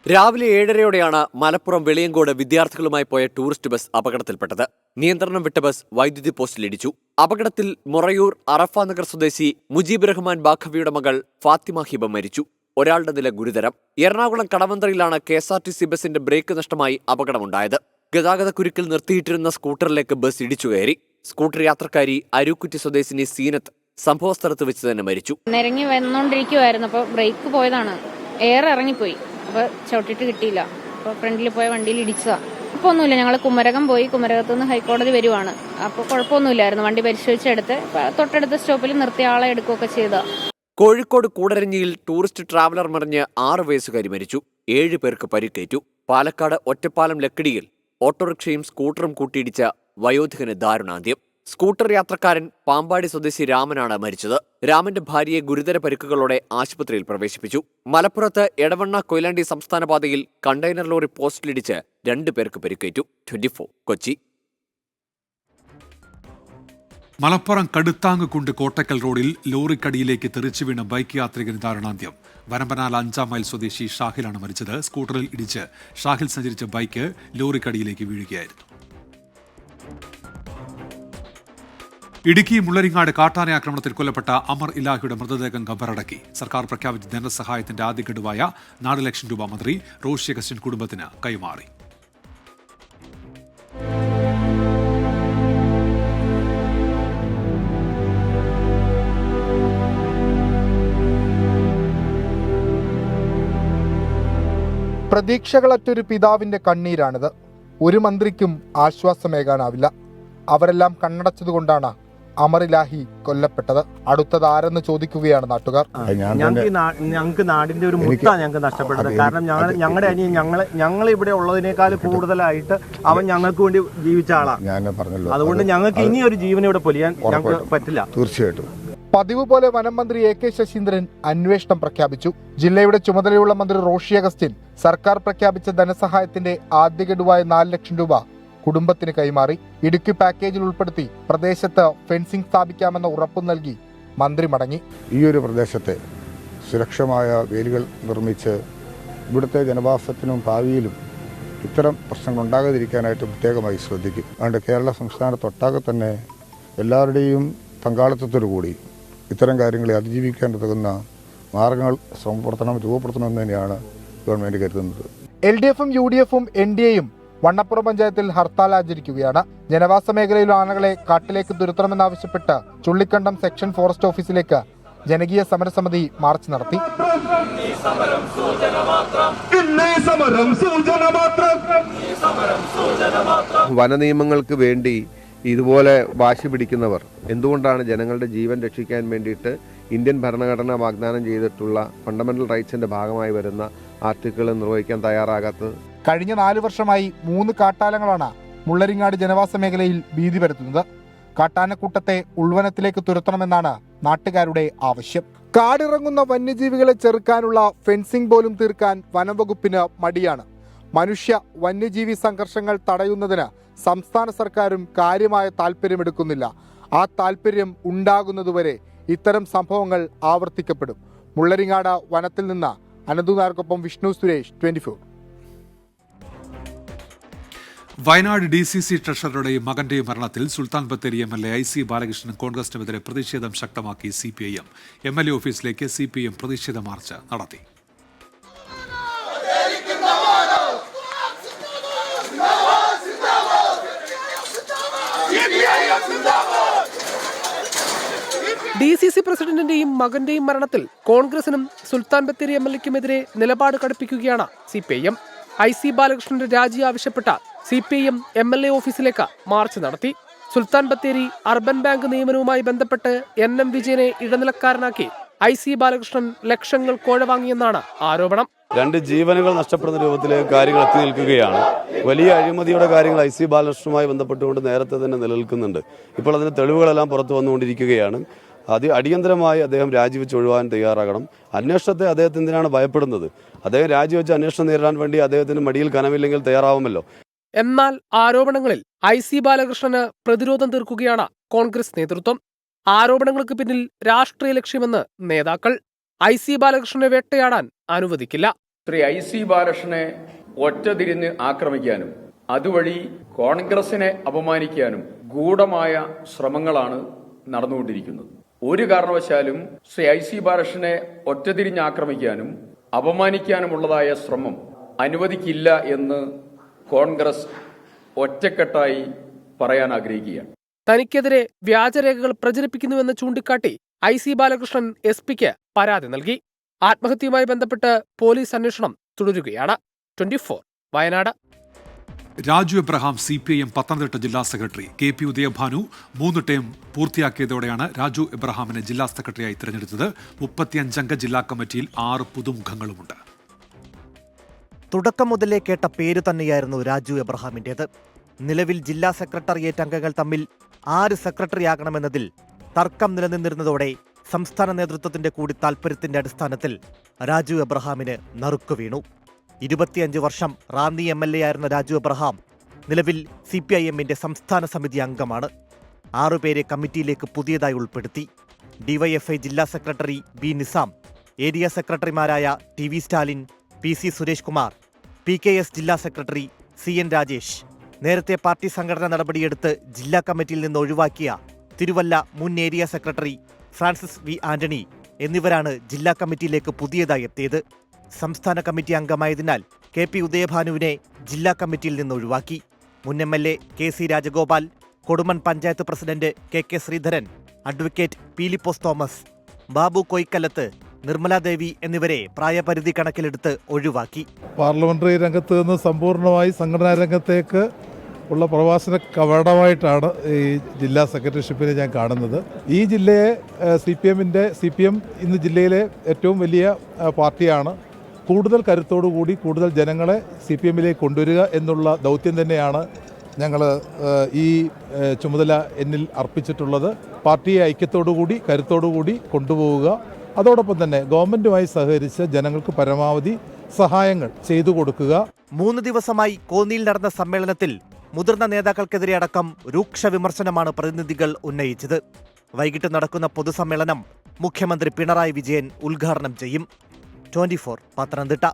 രാവിലെ 7:30യോടെയാണ് മലപ്പുറം വെളിയങ്കോട് വിദ്യാർത്ഥികളുമായി പോയ ടൂറിസ്റ്റ് ബസ് അപകടത്തിൽപ്പെട്ടത്. നിയന്ത്രണം വിട്ട ബസ് വൈദ്യുതി പോസ്റ്റിലിടിച്ചു. അപകടത്തിൽ മൊറയൂർ അറഫ നഗർ സ്വദേശി മുജീബ് റഹ്മാൻ ബാഖവിയുടെ മകൾ ഫാത്തിമ ഹിബ മരിച്ചു. ഒരാളുടെ നില ഗുരുതരം. എറണാകുളം കടവന്ത്രയിലാണ് KSRTC ബസിന്റെ ബ്രേക്ക് നഷ്ടമായി അപകടമുണ്ടായത്. ഗതാഗത കുരുക്കിൽ നിർത്തിയിട്ടിരുന്ന സ്കൂട്ടറിലേക്ക് ബസ് ഇടിച്ചു കയറി. സ്കൂട്ടർ യാത്രക്കാരി അരൂക്കുറ്റി സ്വദേശിനി സീനത്ത് സംഭവസ്ഥലത്ത് വെച്ച് തന്നെ മരിച്ചു. ഇറങ്ങി വന്നുകൊണ്ടിരിക്കുവായിരുന്നു. അപ്പോൾ ബ്രേക്ക് പോയതാണ്. എയർ ഇറങ്ങിപ്പോയി. അപ്പോൾ ചവിട്ടിട്ട് കിട്ടിയില്ല. അപ്പോൾ ഫ്രണ്ടിൽ പോയ വണ്ടിയിൽ ഇടിച്ചതാ. കുഴപ്പമൊന്നുമില്ല. ഞങ്ങൾ കുമരകം പോയി, കുമരകത്ത് നിന്ന് ഹൈക്കോടതി വരുവാണ്. അപ്പോൾ കുഴപ്പമൊന്നുമില്ലായിരുന്നു. വണ്ടി പരിശോധിച്ചെടുത്ത് തൊട്ടടുത്ത സ്റ്റോപ്പിൽ നിർത്തിയ ആളെ എടുക്കുകയൊക്കെ ചെയ്ത. കോഴിക്കോട് കൂടരഞ്ഞിയിൽ ടൂറിസ്റ്റ് ട്രാവലർ മറിഞ്ഞ് 6 വയസ്സുകാരി മരിച്ചു. 7 പേർക്ക് പരിക്കേറ്റു. പാലക്കാട് ഒറ്റപ്പാലം ലക്കിടിയിൽ ഓട്ടോറിക്ഷയും സ്കൂട്ടറും കൂട്ടിയിടിച്ച വയോധികന് ദാരുണാന്ത്യം. സ്കൂട്ടർ യാത്രക്കാരൻ പാമ്പാടി സ്വദേശി രാമനാണ് മരിച്ചത്. രാമന്റെ ഭാര്യയെ ഗുരുതര പരിക്കുകളോടെ ആശുപത്രിയിൽ പ്രവേശിപ്പിച്ചു. മലപ്പുറത്ത് എടവണ്ണ കൊയിലാണ്ടി സംസ്ഥാന പാതയിൽ കണ്ടെയ്നർ ലോറി പോസ്റ്റിലിടിച്ച് 2 പേർക്ക് പരിക്കേറ്റു. 24 കൊച്ചി. മലപ്പുറം കടുത്താങ് കുണ്ട് കോട്ടക്കൽ റോഡിൽ ലോറിക്കടിയിലേക്ക് തെറിച്ചു വീണ ബൈക്ക് യാത്രികന് ദാരുണാന്ത്യം. വരമ്പനാൽ 5-ാം മൈൽ സ്വദേശി ഷാഹിലാണ് മരിച്ചത്. സ്കൂട്ടറിൽ ഇടിച്ച് ഷാഹിൽ സഞ്ചരിച്ച ബൈക്ക് ലോറിക്കടിയിലേക്ക് വീഴുകയായിരുന്നു. ഇടുക്കി മുള്ളരിങ്ങാട് കാട്ടാന ആക്രമണത്തിൽ കൊല്ലപ്പെട്ട അമർ ഇലാഹിയുടെ മൃതദേഹം ഖബറടക്കി. സർക്കാർ പ്രഖ്യാപിച്ച ധനസഹായത്തിന്റെ ആദ്യ ഗഡുവായ 4 ലക്ഷം രൂപ മന്ത്രി റോഷി അഗസ്റ്റിൻ കുടുംബത്തിന് കൈമാറി. പ്രതീക്ഷകളറ്റൊരു പിതാവിന്റെ കണ്ണീരാണിത്. ഒരു മന്ത്രിക്കും ആശ്വാസമേകാനാവില്ല. അവരെല്ലാം കണ്ണടച്ചതുകൊണ്ടാണ് അമറിലാഹി കൊല്ലപ്പെട്ടത്. അടുത്തത് ആരെന്ന് ചോദിക്കുകയാണ് നാട്ടുകാർ. ഞങ്ങൾക്ക് നാടിന്റെ ഒരു മുത്ത ഞങ്ങൾക്ക് നഷ്ടപ്പെട്ടത്. കാരണം ഞങ്ങളുടെ അനിയൻ ഞങ്ങൾ ഇവിടെ ഉള്ളതിനേക്കാൾ കൂടുതലായിട്ട് അവൻ ഞങ്ങൾക്ക് വേണ്ടി ജീവിച്ച ആളാണ്. അതുകൊണ്ട് ഞങ്ങൾക്ക് ഇനി ഒരു ജീവൻ ഇവിടെ പൊലിയാൻ ഞങ്ങൾക്ക് പറ്റില്ല. തീർച്ചയായിട്ടും പതിവ് പോലെ വനം മന്ത്രി AK ശശീന്ദ്രൻ അന്വേഷണം പ്രഖ്യാപിച്ചു. ജില്ലയുടെ ചുമതലയുള്ള മന്ത്രി റോഷി അഗസ്റ്റിൻ സർക്കാർ പ്രഖ്യാപിച്ച ധനസഹായത്തിന്റെ ആദ്യ ഗഡുവായ 4 ലക്ഷം രൂപ കുടുംബത്തിന് കൈമാറി. ഇടുക്കി പാക്കേജിൽ ഉൾപ്പെടുത്തി പ്രദേശത്ത് ഫെൻസിംഗ് സ്ഥാപിക്കാമെന്ന ഉറപ്പു നൽകി മന്ത്രി മടങ്ങി. ഈ ഒരു പ്രദേശത്തെ സുരക്ഷമായ വേലികൾ നിർമ്മിച്ച് ഇവിടുത്തെ ജനവാസത്തിനും ഭാവിയിലും ഇത്തരം പ്രശ്നങ്ങൾ ഉണ്ടാകാതിരിക്കാനായിട്ട് പ്രത്യേകമായി ശ്രദ്ധിക്കും. അതുകൊണ്ട് കേരള സംസ്ഥാനത്തൊട്ടാകെ തന്നെ എല്ലാവരുടെയും പങ്കാളിത്തത്തോടു കൂടി ഇത്തരം കാര്യങ്ങളെ അതിജീവിക്കാൻ ഉതകുന്ന മാർഗങ്ങൾ രൂപപ്പെടുത്തണമെന്ന് തന്നെയാണ് ഗവൺമെന്റ് കരുതുന്നത്. LDF-ഉം UDF-ഉം NDA-യും വണ്ണപ്പുറം പഞ്ചായത്തിൽ ഹർത്താൽ ആചരിക്കുകയാണ്. ജനവാസ മേഖലയിലെ ആനകളെ കാട്ടിലേക്ക് തുരത്തണമെന്നാവശ്യപ്പെട്ട് ചുള്ളിക്കണ്ടം സെക്ഷൻ ഫോറസ്റ്റ് ഓഫീസിലേക്ക് ജനകീയ സമരസമിതി മാർച്ച് നടത്തി. വനനിയമങ്ങൾക്ക് വേണ്ടി ഇതുപോലെ വാശി പിടിക്കുന്നവർ എന്തുകൊണ്ടാണ് ജനങ്ങളുടെ ജീവൻ രക്ഷിക്കാൻ വേണ്ടിയിട്ട് ഇന്ത്യൻ ഭരണഘടന വാഗ്ദാനം ചെയ്തിട്ടുള്ള ഫണ്ടമെന്റൽ റൈറ്റ്സിന്റെ ഭാഗമായി വരുന്ന ആർട്ടിക്കിൾ നിർവഹിക്കാൻ തയ്യാറാകാത്തത്? കഴിഞ്ഞ 4 വർഷമായി 3 കാട്ടാനകളാണ് മുള്ളരിങ്ങാട് ജനവാസ മേഖലയിൽ ഭീതി പരത്തുന്നത്. കാട്ടാനക്കൂട്ടത്തെ ഉൾവനത്തിലേക്ക് തുരത്തണമെന്നാണ് നാട്ടുകാരുടെ ആവശ്യം. കാടിറങ്ങുന്ന വന്യജീവികളെ ചെറുക്കാനുള്ള ഫെൻസിംഗ് പോലും തീർക്കാൻ വനംവകുപ്പിന് മടിയാണ്. മനുഷ്യ വന്യജീവി സംഘർഷങ്ങൾ തടയുന്നതിന് സംസ്ഥാന സർക്കാരും കാര്യമായ താല്പര്യമെടുക്കുന്നില്ല. ആ താല്പര്യം ഉണ്ടാകുന്നതുവരെ ഇത്തരം സംഭവങ്ങൾ ആവർത്തിക്കപ്പെടും. മുള്ളരിങ്ങാട് വനത്തിൽ നിന്ന് അനന്തുനാർക്കൊപ്പം വിഷ്ണു സുരേഷ്, 24. വയനാട് DCC ട്രഷററുടെയും മകന്റെയും മരണത്തിൽ സുൽത്താൻ ബത്തേരി MLA IC ബാലകൃഷ്ണൻ കോൺഗ്രസിനെതിരെ പ്രതിഷേധം ശക്തമാക്കി CPIM. MLA ഓഫീസിലേക്ക് CPIM പ്രതിഷേധ മാർച്ച് നടത്തി. DCC പ്രസിഡന്റിന്റെയും മകന്റെയും മരണത്തിൽ കോൺഗ്രസിനും സുൽത്താൻ ബത്തേരി MLAയ്ക്കുമെതിരെ നിലപാട് കടുപ്പിക്കുകയാണ് CPIM. IC ബാലകൃഷ്ണന്റെ രാജി ആവശ്യപ്പെട്ട CPIM MLA ഓഫീസിലേക്ക് മാർച്ച് നടത്തി. സുൽത്താൻ ബത്തേരി അർബൻ ബാങ്ക് നിയമനവുമായി ബന്ധപ്പെട്ട് NM വിജയനെ ഇടനിലക്കാരനാക്കി IC ബാലകൃഷ്ണൻ ലക്ഷങ്ങൾ കോഴ വാങ്ങിയെന്നാണ് ആരോപണം. 2 ജീവനുകൾ നഷ്ടപ്പെടുന്ന രൂപത്തിലേക്ക് കാര്യങ്ങൾ എത്തി നിൽക്കുകയാണ്. വലിയ അഴിമതിയുടെ കാര്യങ്ങൾ IC ബാലകൃഷ്ണനുമായി ബന്ധപ്പെട്ടുകൊണ്ട് നേരത്തെ തന്നെ നിലനിൽക്കുന്നുണ്ട്. ഇപ്പോൾ അതിന് തെളിവുകളെല്ലാം പുറത്തു വന്നുകൊണ്ടിരിക്കുകയാണ്. അടിയന്തരമായി അദ്ദേഹം രാജിവെച്ച് ഒഴിവാൻ തയ്യാറാകണം. അന്വേഷണത്തെ അദ്ദേഹത്തിന് എന്തിനാണ് ഭയപ്പെടുന്നത്? അദ്ദേഹം രാജിവെച്ച് അന്വേഷണം നേരിടാൻ വേണ്ടി അദ്ദേഹത്തിന് മടിയിൽ കനമില്ലെങ്കിൽ തയ്യാറാവുമല്ലോ. എന്നാൽ ആരോപണങ്ങളിൽ IC ബാലകൃഷ്ണന് പ്രതിരോധം തീർക്കുകയാണ് കോൺഗ്രസ് നേതൃത്വം. ആരോപണങ്ങൾക്ക് പിന്നിൽ രാഷ്ട്രീയ ലക്ഷ്യമെന്ന് നേതാക്കൾ. IC ബാലകൃഷ്ണനെ വേട്ടയാടാൻ അനുവദിക്കില്ല. ശ്രീ IC ബാലകൃഷ്ണനെ ഒറ്റതിരിഞ്ഞ് ആക്രമിക്കാനും അതുവഴി കോൺഗ്രസിനെ അപമാനിക്കാനും ഗൂഢമായ ശ്രമങ്ങളാണ് നടന്നുകൊണ്ടിരിക്കുന്നത്. ഒരു കാരണവശാലും ശ്രീ IC ബാലകൃഷ്ണനെ ഒറ്റതിരിഞ്ഞ് ആക്രമിക്കാനും അപമാനിക്കാനുമുള്ളതായ ശ്രമം അനുവദിക്കില്ല എന്ന് കോൺഗ്രസ് ഒറ്റക്കെട്ടായി പറയാൻ ആഗ്രഹിക്കുകയാണ്. തനിക്കെതിരെ വ്യാജരേഖകൾ പ്രചരിപ്പിക്കുന്നുവെന്ന് ചൂണ്ടിക്കാട്ടി IC ബാലകൃഷ്ണൻ SP-ക്ക് പരാതി നൽകി. ആത്മഹത്യയുമായി ബന്ധപ്പെട്ട് പോലീസ് അന്വേഷണം തുടരുകയാണ്. 24 വയനാട്. രാജു എബ്രഹാം CPIM പത്തനംതിട്ട ജില്ലാ സെക്രട്ടറി. KP ഉദയഭാനു 3 ടേം പൂർത്തിയാക്കിയതോടെയാണ് രാജു എബ്രഹാമിനെ ജില്ലാ സെക്രട്ടറിയായി തിരഞ്ഞെടുത്തത്. 35-അംഗ ജില്ലാ കമ്മിറ്റിയിൽ 6 പുതുമുഖങ്ങളുമുണ്ട്. തുടക്കം മുതലേ കേട്ട പേര് തന്നെയായിരുന്നു രാജു എബ്രഹാമിൻ്റേത്. നിലവിൽ ജില്ലാ സെക്രട്ടേറിയറ്റ് അംഗങ്ങൾ തമ്മിൽ ആര് സെക്രട്ടറിയാകണമെന്നതിൽ തർക്കം നിലനിന്നിരുന്നതോടെ സംസ്ഥാന നേതൃത്വത്തിന്റെ കൂടി താൽപര്യത്തിന്റെ അടിസ്ഥാനത്തിൽ രാജു എബ്രഹാമിന് നറുക്കു വീണു. 25 വർഷം റാന്നി MLA ആയിരുന്ന രാജു എബ്രഹാം നിലവിൽ CPIMന്റെ സംസ്ഥാന സമിതി അംഗമാണ്. 6 പേരെ കമ്മിറ്റിയിലേക്ക് പുതിയതായി ഉൾപ്പെടുത്തി. DYFI ജില്ലാ സെക്രട്ടറി B. നിസാം, ഏരിയ സെക്രട്ടറിമാരായ TV Stalin, PC Suresh Kumar, PKS ജില്ലാ സെക്രട്ടറി CN രാജേഷ്, നേരത്തെ പാർട്ടി സംഘടനാ നടപടിയെടുത്ത് ജില്ലാ കമ്മിറ്റിയിൽ നിന്ന് ഒഴിവാക്കിയ തിരുവല്ല മുൻ area secretary Francis V. Antony എന്നിവരാണ് ജില്ലാ കമ്മിറ്റിയിലേക്ക് പുതിയതായി എത്തിയത്. സംസ്ഥാന കമ്മിറ്റി അംഗമായതിനാൽ KP ഉദയഭാനുവിനെ ജില്ലാ കമ്മിറ്റിയിൽ നിന്ന് ഒഴിവാക്കി. മുൻ MLA KC Rajagopal, Kodumon panchayat president KK Sreedharan, advocate Philipose Thomas, Babu Koickalath, Nirmaladevi എന്നിവരെ പ്രായപരിധി കണക്കിലെടുത്ത് ഒഴിവാക്കി. പാർലമെന്ററി രംഗത്ത് നിന്ന് സമ്പൂർണ്ണമായി സംഘടനാ രംഗത്തേക്ക് ഉള്ള പ്രവാസന കവാടമായിട്ടാണ് ഈ ജില്ലാ സെക്രട്ടറിഷിപ്പിനെ ഞാൻ കാണുന്നത്. ഈ ജില്ലയെ CPM ഇന്ന് ജില്ലയിലെ ഏറ്റവും വലിയ പാർട്ടിയാണ്. കൂടുതൽ കരുത്തോടുകൂടി കൂടുതൽ ജനങ്ങളെ CPMലേക്ക് കൊണ്ടുവരിക എന്നുള്ള ദൗത്യം തന്നെയാണ് ഞങ്ങൾ ഈ ചുമതല എന്നിൽ അർപ്പിച്ചിട്ടുള്ളത്. പാർട്ടിയെ ഐക്യത്തോടുകൂടി കരുത്തോടുകൂടി കൊണ്ടുപോവുക, അതോടൊപ്പം തന്നെ ഗവൺമെൻറ്റുമായി സഹകരിച്ച് ജനങ്ങൾക്ക് പരമാവധി സഹായങ്ങൾ ചെയ്തു കൊടുക്കുക. 3 ദിവസമായി കോന്നിയിൽ നടന്ന സമ്മേളനത്തിൽ മുതിർന്ന നേതാക്കൾക്കെതിരെ അടക്കം രൂക്ഷ വിമർശനമാണ് പ്രതിനിധികൾ ഉന്നയിച്ചത്. വൈകിട്ട് നടക്കുന്ന പൊതുസമ്മേളനം മുഖ്യമന്ത്രി പിണറായി വിജയൻ ഉദ്ഘാടനം ചെയ്യും. 24 പത്തനംതിട്ട.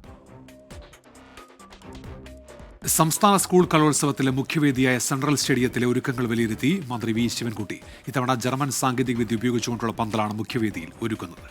സംസ്ഥാന സ്കൂൾ കലോത്സവത്തിലെ മുഖ്യവേദിയായ സെൻട്രൽ സ്റ്റേഡിയത്തിലെ ഒരുക്കങ്ങൾ വിലയിരുത്തി മന്ത്രി V. ശിവൻകുട്ടി. ഇത്തവണ ജർമ്മൻ സാങ്കേതികവിദ്യ ഉപയോഗിച്ചുകൊണ്ടുള്ള പന്തലാണ് മുഖ്യവേദിയിൽ ഒരുക്കുന്നത്.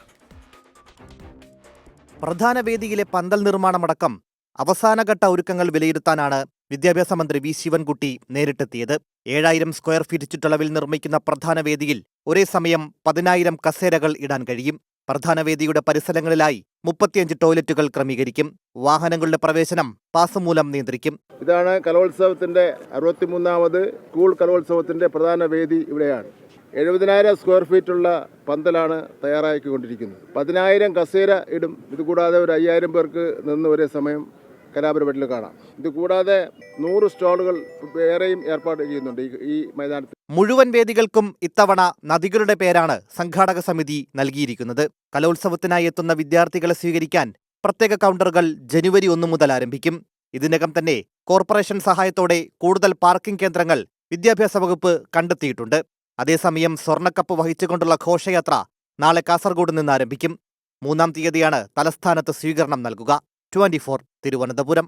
പ്രധാന വേദിയിലെ പന്തൽ നിർമ്മാണമടക്കം അവസാനഘട്ട ഒരുക്കങ്ങൾ വിലയിരുത്താനാണ് വിദ്യാഭ്യാസ മന്ത്രി V. ശിവൻകുട്ടി നേരിട്ടെത്തിയത്. 7000 സ്ക്വയർ ഫീറ്റ് ചുറ്റളവിൽ നിർമ്മിക്കുന്ന പ്രധാന വേദിയിൽ ഒരേ സമയം 10000 കസേരകൾ ഇടാൻ കഴിയും. പ്രധാന വേദിയുടെ പരിസരങ്ങളിലായി 35 ടോയ്ലറ്റുകൾ ക്രമീകരിക്കും. വാഹനങ്ങളുടെ പ്രവേശനം പാസ് മൂലം നിയന്ത്രിക്കും. ഇതാണ് കലോത്സവത്തിന്റെ 63ാമത് സ്കൂൾ കലോത്സവത്തിന്റെ പ്രധാന വേദി ഇവിടെയാണ്. 70,000 സ്ക്വയർ ഫീറ്റുള്ള പന്തലാണ് തയ്യാറാക്കിക്കൊണ്ടിരിക്കുന്നത്. 10,000 കസേര ഇടും. ഇതുകൂടാതെ ഒരു 5,000 പേർക്ക് നിന്ന് ഒരേ സമയം കലാപരിപാടിയിൽ കാണാം. ഇതുകൂടാതെ 100 സ്റ്റാളുകൾ വേറെയും ഏർപ്പാട് ചെയ്യുന്നുണ്ട് ഈ മൈതാനത്തിൽ. മുഴുവൻ വേദികൾക്കും ഇത്തവണ നദികളുടെ പേരാണ് സംഘാടക സമിതി നൽകിയിരിക്കുന്നത്. കലോത്സവത്തിനായി എത്തുന്ന വിദ്യാർത്ഥികളെ സ്വീകരിക്കാൻ പ്രത്യേക കൗണ്ടറുകൾ ജനുവരി 1 മുതൽ ആരംഭിക്കും. ഇതിനകം തന്നെ കോർപ്പറേഷൻ സഹായത്തോടെ കൂടുതൽ പാർക്കിംഗ് കേന്ദ്രങ്ങൾ വിദ്യാഭ്യാസ വകുപ്പ് കണ്ടെത്തിയിട്ടുണ്ട്. അതേസമയം സ്വർണ്ണക്കപ്പ് വഹിച്ചുകൊണ്ടുള്ള ഘോഷയാത്ര നാളെ കാസർഗോഡ് നിന്ന് ആരംഭിക്കും. 3-ാം തീയതിയാണ് തലസ്ഥാനത്ത് സ്വീകരണം നൽകുക. 24 തിരുവനന്തപുരം.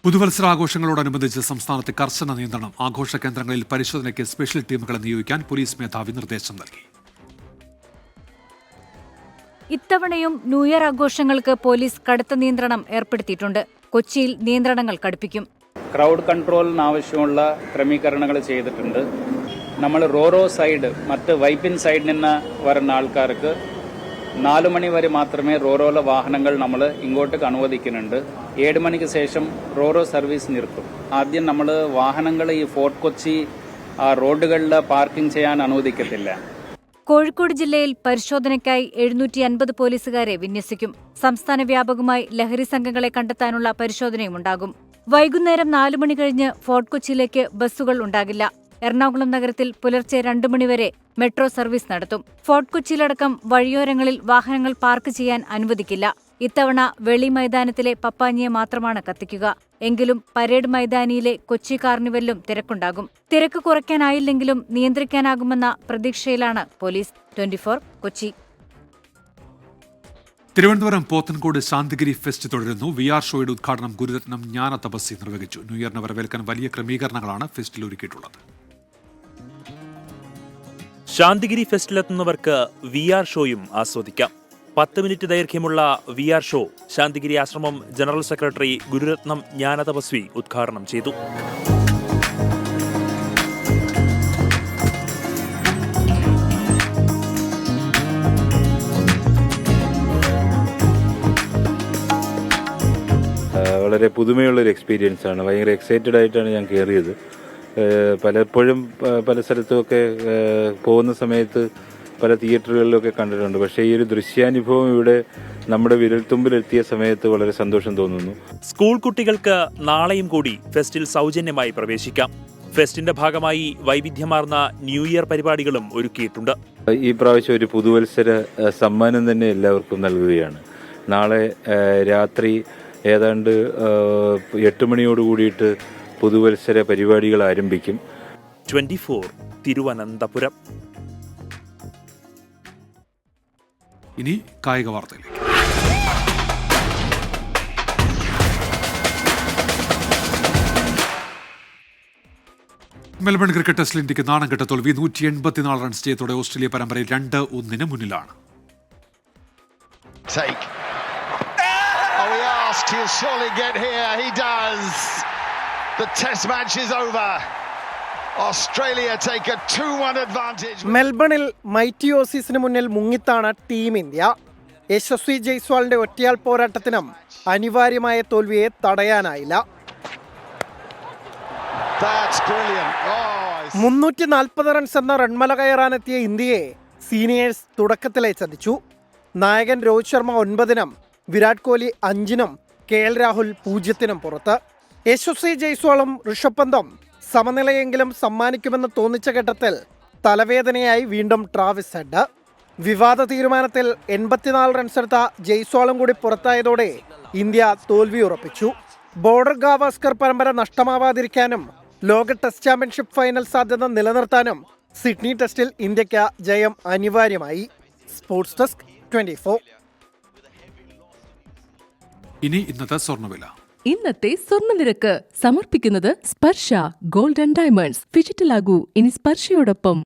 പുതുവത്സരാഘോഷങ്ങളോടനുബന്ധിച്ച് സംസ്ഥാനത്ത് കർശന നിയന്ത്രണം. ആഘോഷ കേന്ദ്രങ്ങളിൽ പരിശോധനയ്ക്ക് സ്പെഷ്യൽ ടീമുകളെ നിയോഗിക്കാൻ പോലീസ് മേധാവി നിർദ്ദേശം നൽകി. ഇത്തവണയും ന്യൂ ഇയർ ആഘോഷങ്ങൾക്ക് പോലീസ് കടുത്ത നിയന്ത്രണം ഏർപ്പെടുത്തിയിട്ടുണ്ട്. കൊച്ചിയിൽ നിയന്ത്രണങ്ങൾ കടുപ്പിക്കും. ക്രൗഡ് കൺട്രോളിന് ആവശ്യമുള്ള ക്രമീകരണങ്ങൾ ചെയ്തിട്ടുണ്ട്. നമ്മൾ റോറോ സൈഡ് മറ്റ് വൈപ്പിൻ സൈഡിൽ നിന്ന് വരുന്ന ആൾക്കാർക്ക് 4 മണി വരെ മാത്രമേ റോറോയിലെ വാഹനങ്ങൾ നമ്മൾ ഇങ്ങോട്ടേക്ക് അനുവദിക്കുന്നുണ്ട്. 7 മണിക്ക് ശേഷം റോറോ സർവീസ് നിർത്തും. ആദ്യം നമ്മൾ വാഹനങ്ങൾ ഈ ഫോർട്ട് കൊച്ചി റോഡുകളിൽ പാർക്കിംഗ് ചെയ്യാൻ അനുവദിക്കത്തില്ല. കോഴിക്കോട് ജില്ലയിൽ പരിശോധനയ്ക്കായി 750 പോലീസുകാരെ വിന്യസിക്കും. സംസ്ഥാന വ്യാപകമായി ലഹരി സംഘങ്ങളെ കണ്ടെത്താനുള്ള പരിശോധനയുമുണ്ടാകും. വൈകുന്നേരം 4 മണി കഴിഞ്ഞ് ഫോർട്ട് കൊച്ചിയിലേക്ക് ബസ്സുകൾ ഉണ്ടാകില്ല. എറണാകുളം നഗരത്തിൽ പുലർച്ചെ 2 മണിവരെ മെട്രോ സർവീസ് നടത്തും. ഫോർട്ട് കൊച്ചിയിലടക്കം വഴിയോരങ്ങളിൽ വാഹനങ്ങൾ പാർക്ക് ചെയ്യാൻ അനുവദിക്കില്ല. ഇത്തവണ വെളി മൈതാനത്തിലെ പപ്പാഞ്ഞിയെ മാത്രമാണ് കത്തിക്കുക. എങ്കിലും പരേഡ് മൈതാനിയിലെ കൊച്ചി കാർണിവലിലും തിരക്കുണ്ടാകും. തിരക്ക് കുറയ്ക്കാനായില്ലെങ്കിലും നിയന്ത്രിക്കാനാകുമെന്ന പ്രതീക്ഷയിലാണ് പോലീസ്. 24 കൊച്ചി. തിരുവനന്തപുരം പോത്തൻകോട് ശാന്തിഗിരി ഫെസ്റ്റ് തുടരുന്നു. VR ഷോയുടെ ഉദ്ഘാടനം ഗുരുരത്നം ജ്ഞാന തപസ്സി നിർവഹിച്ചു. ന്യൂ ഇയറിനെ വരവേൽക്കാൻ വലിയ ക്രമീകരണങ്ങളാണ് ഫെസ്റ്റിൽ ഒരുക്കിയിട്ടുള്ളത്. ശാന്തിഗിരി ഫെസ്റ്റിലെത്തുന്നവർക്ക് VR ഷോയും ആസ്വദിക്കാം. 10 മിനിറ്റ് ദൈർഘ്യമുള്ള VR ഷോ ശാന്തിഗിരി ആശ്രമം ജനറൽ സെക്രട്ടറി ഗുരുരത്നം ജ്ഞാന തപസ്വി ഉദ്ഘാടനം ചെയ്തു. വളരെ പുതുമയുള്ളൊരു എക്സ്പീരിയൻസ് ആണ്. ഭയങ്കര എക്സൈറ്റഡ് ആയിട്ടാണ് ഞാൻ കയറിയത്. പലപ്പോഴും പല സ്ഥലത്തുമൊക്കെ പോകുന്ന സമയത്ത് പല തിയേറ്ററുകളിലൊക്കെ കണ്ടിട്ടുണ്ട്. പക്ഷേ ഈ ഒരു ദൃശ്യാനുഭവം ഇവിടെ നമ്മുടെ വിരൽത്തുമ്പിലെത്തിയ സമയത്ത് വളരെ സന്തോഷം തോന്നുന്നു. സ്കൂൾ കുട്ടികൾക്ക് നാളെയും കൂടി ഫെസ്റ്റിൽ സൗജന്യമായി പ്രവേശിക്കാം. ഫെസ്റ്റിന്റെ ഭാഗമായി വൈവിധ്യമാർന്ന ന്യൂ ഇയർ പരിപാടികളും ഒരുക്കിയിട്ടുണ്ട്. ഈ പ്രാവശ്യം ഒരു പുതുവത്സര സമ്മാനം തന്നെ എല്ലാവർക്കും നൽകുകയാണ്. നാളെ രാത്രി ഏതാണ്ട് 8 മണിയോട് കൂടിയിട്ട് പുതുവത്സര പരിപാടികൾ ആരംഭിക്കും. 24 തിരുവനന്തപുരം. ഇനി കായിക വാർത്തയിലേക്ക്. മെൽബൺ ക്രിക്കറ്റ് ടെസ്റ്റിൽ ഇന്ത്യക്ക് നാണംകെട്ട തോൽവി. 184 റൺസ് ജയത്തോടെ ഓസ്ട്രേലിയ പരമ്പരയിൽ 2-1 മുന്നിലാണ്. മെൽബണിൽ മൈറ്റി ഓസീസിന് മുന്നിൽ മുങ്ങിത്താണ് ടീം ഇന്ത്യ. യശസ്വി ജയ്സ്വാളിന്റെ ഒറ്റയാൾ പോരാട്ടത്തിനും അനിവാര്യമായ തോൽവിയെ തടയാനായില്ല. 340 റൺസ് എന്ന റൺമല കയറാനെത്തിയ ഇന്ത്യയെ സീനിയേഴ്സ് തുടക്കത്തിലെ ചതിച്ചു. നായകൻ രോഹിത് ശർമ്മ 9-നും വിരാട് കോഹ്ലി 5-നും KL രാഹുൽ 0-നും പുറത്ത്. യശസ്വി ജയ്സ്വാളും ഋഷഭ് പന്തും സമനിലയെങ്കിലും സമ്മാനിക്കുമെന്ന് തോന്നിച്ച ഘട്ടത്തിൽ തലവേദനയായി വീണ്ടും ട്രാവിസ് ഹെഡ്. വിവാദ തീരുമാനത്തിൽ 84 റൺസെടുത്ത ജയ്സ്വാളും കൂടി പുറത്തായതോടെ ഇന്ത്യ തോൽവി ഉറപ്പിച്ചു. ബോർഡർ ഗാവസ്കർ പരമ്പര നഷ്ടമാവാതിരിക്കാനും ലോക ടെസ്റ്റ് ചാമ്പ്യൻഷിപ്പ് ഫൈനൽ സാധ്യത നിലനിർത്താനും സിഡ്നി ടെസ്റ്റിൽ ഇന്ത്യക്ക് ജയം അനിവാര്യമായി. Sports desk 24. ഇനി ഇന്നത്തെ സ്വർണ്ണവില. ഇന്നത്തെ സ്വർണ്ണനിരക്ക് സമർപ്പിക്കുന്നത് സ്പർശ ഗോൾഡ് ആൻഡ് ഡയമണ്ട്സ്. ഫിജിറ്റലാകൂ ഇനി സ്പർശയോടൊപ്പം.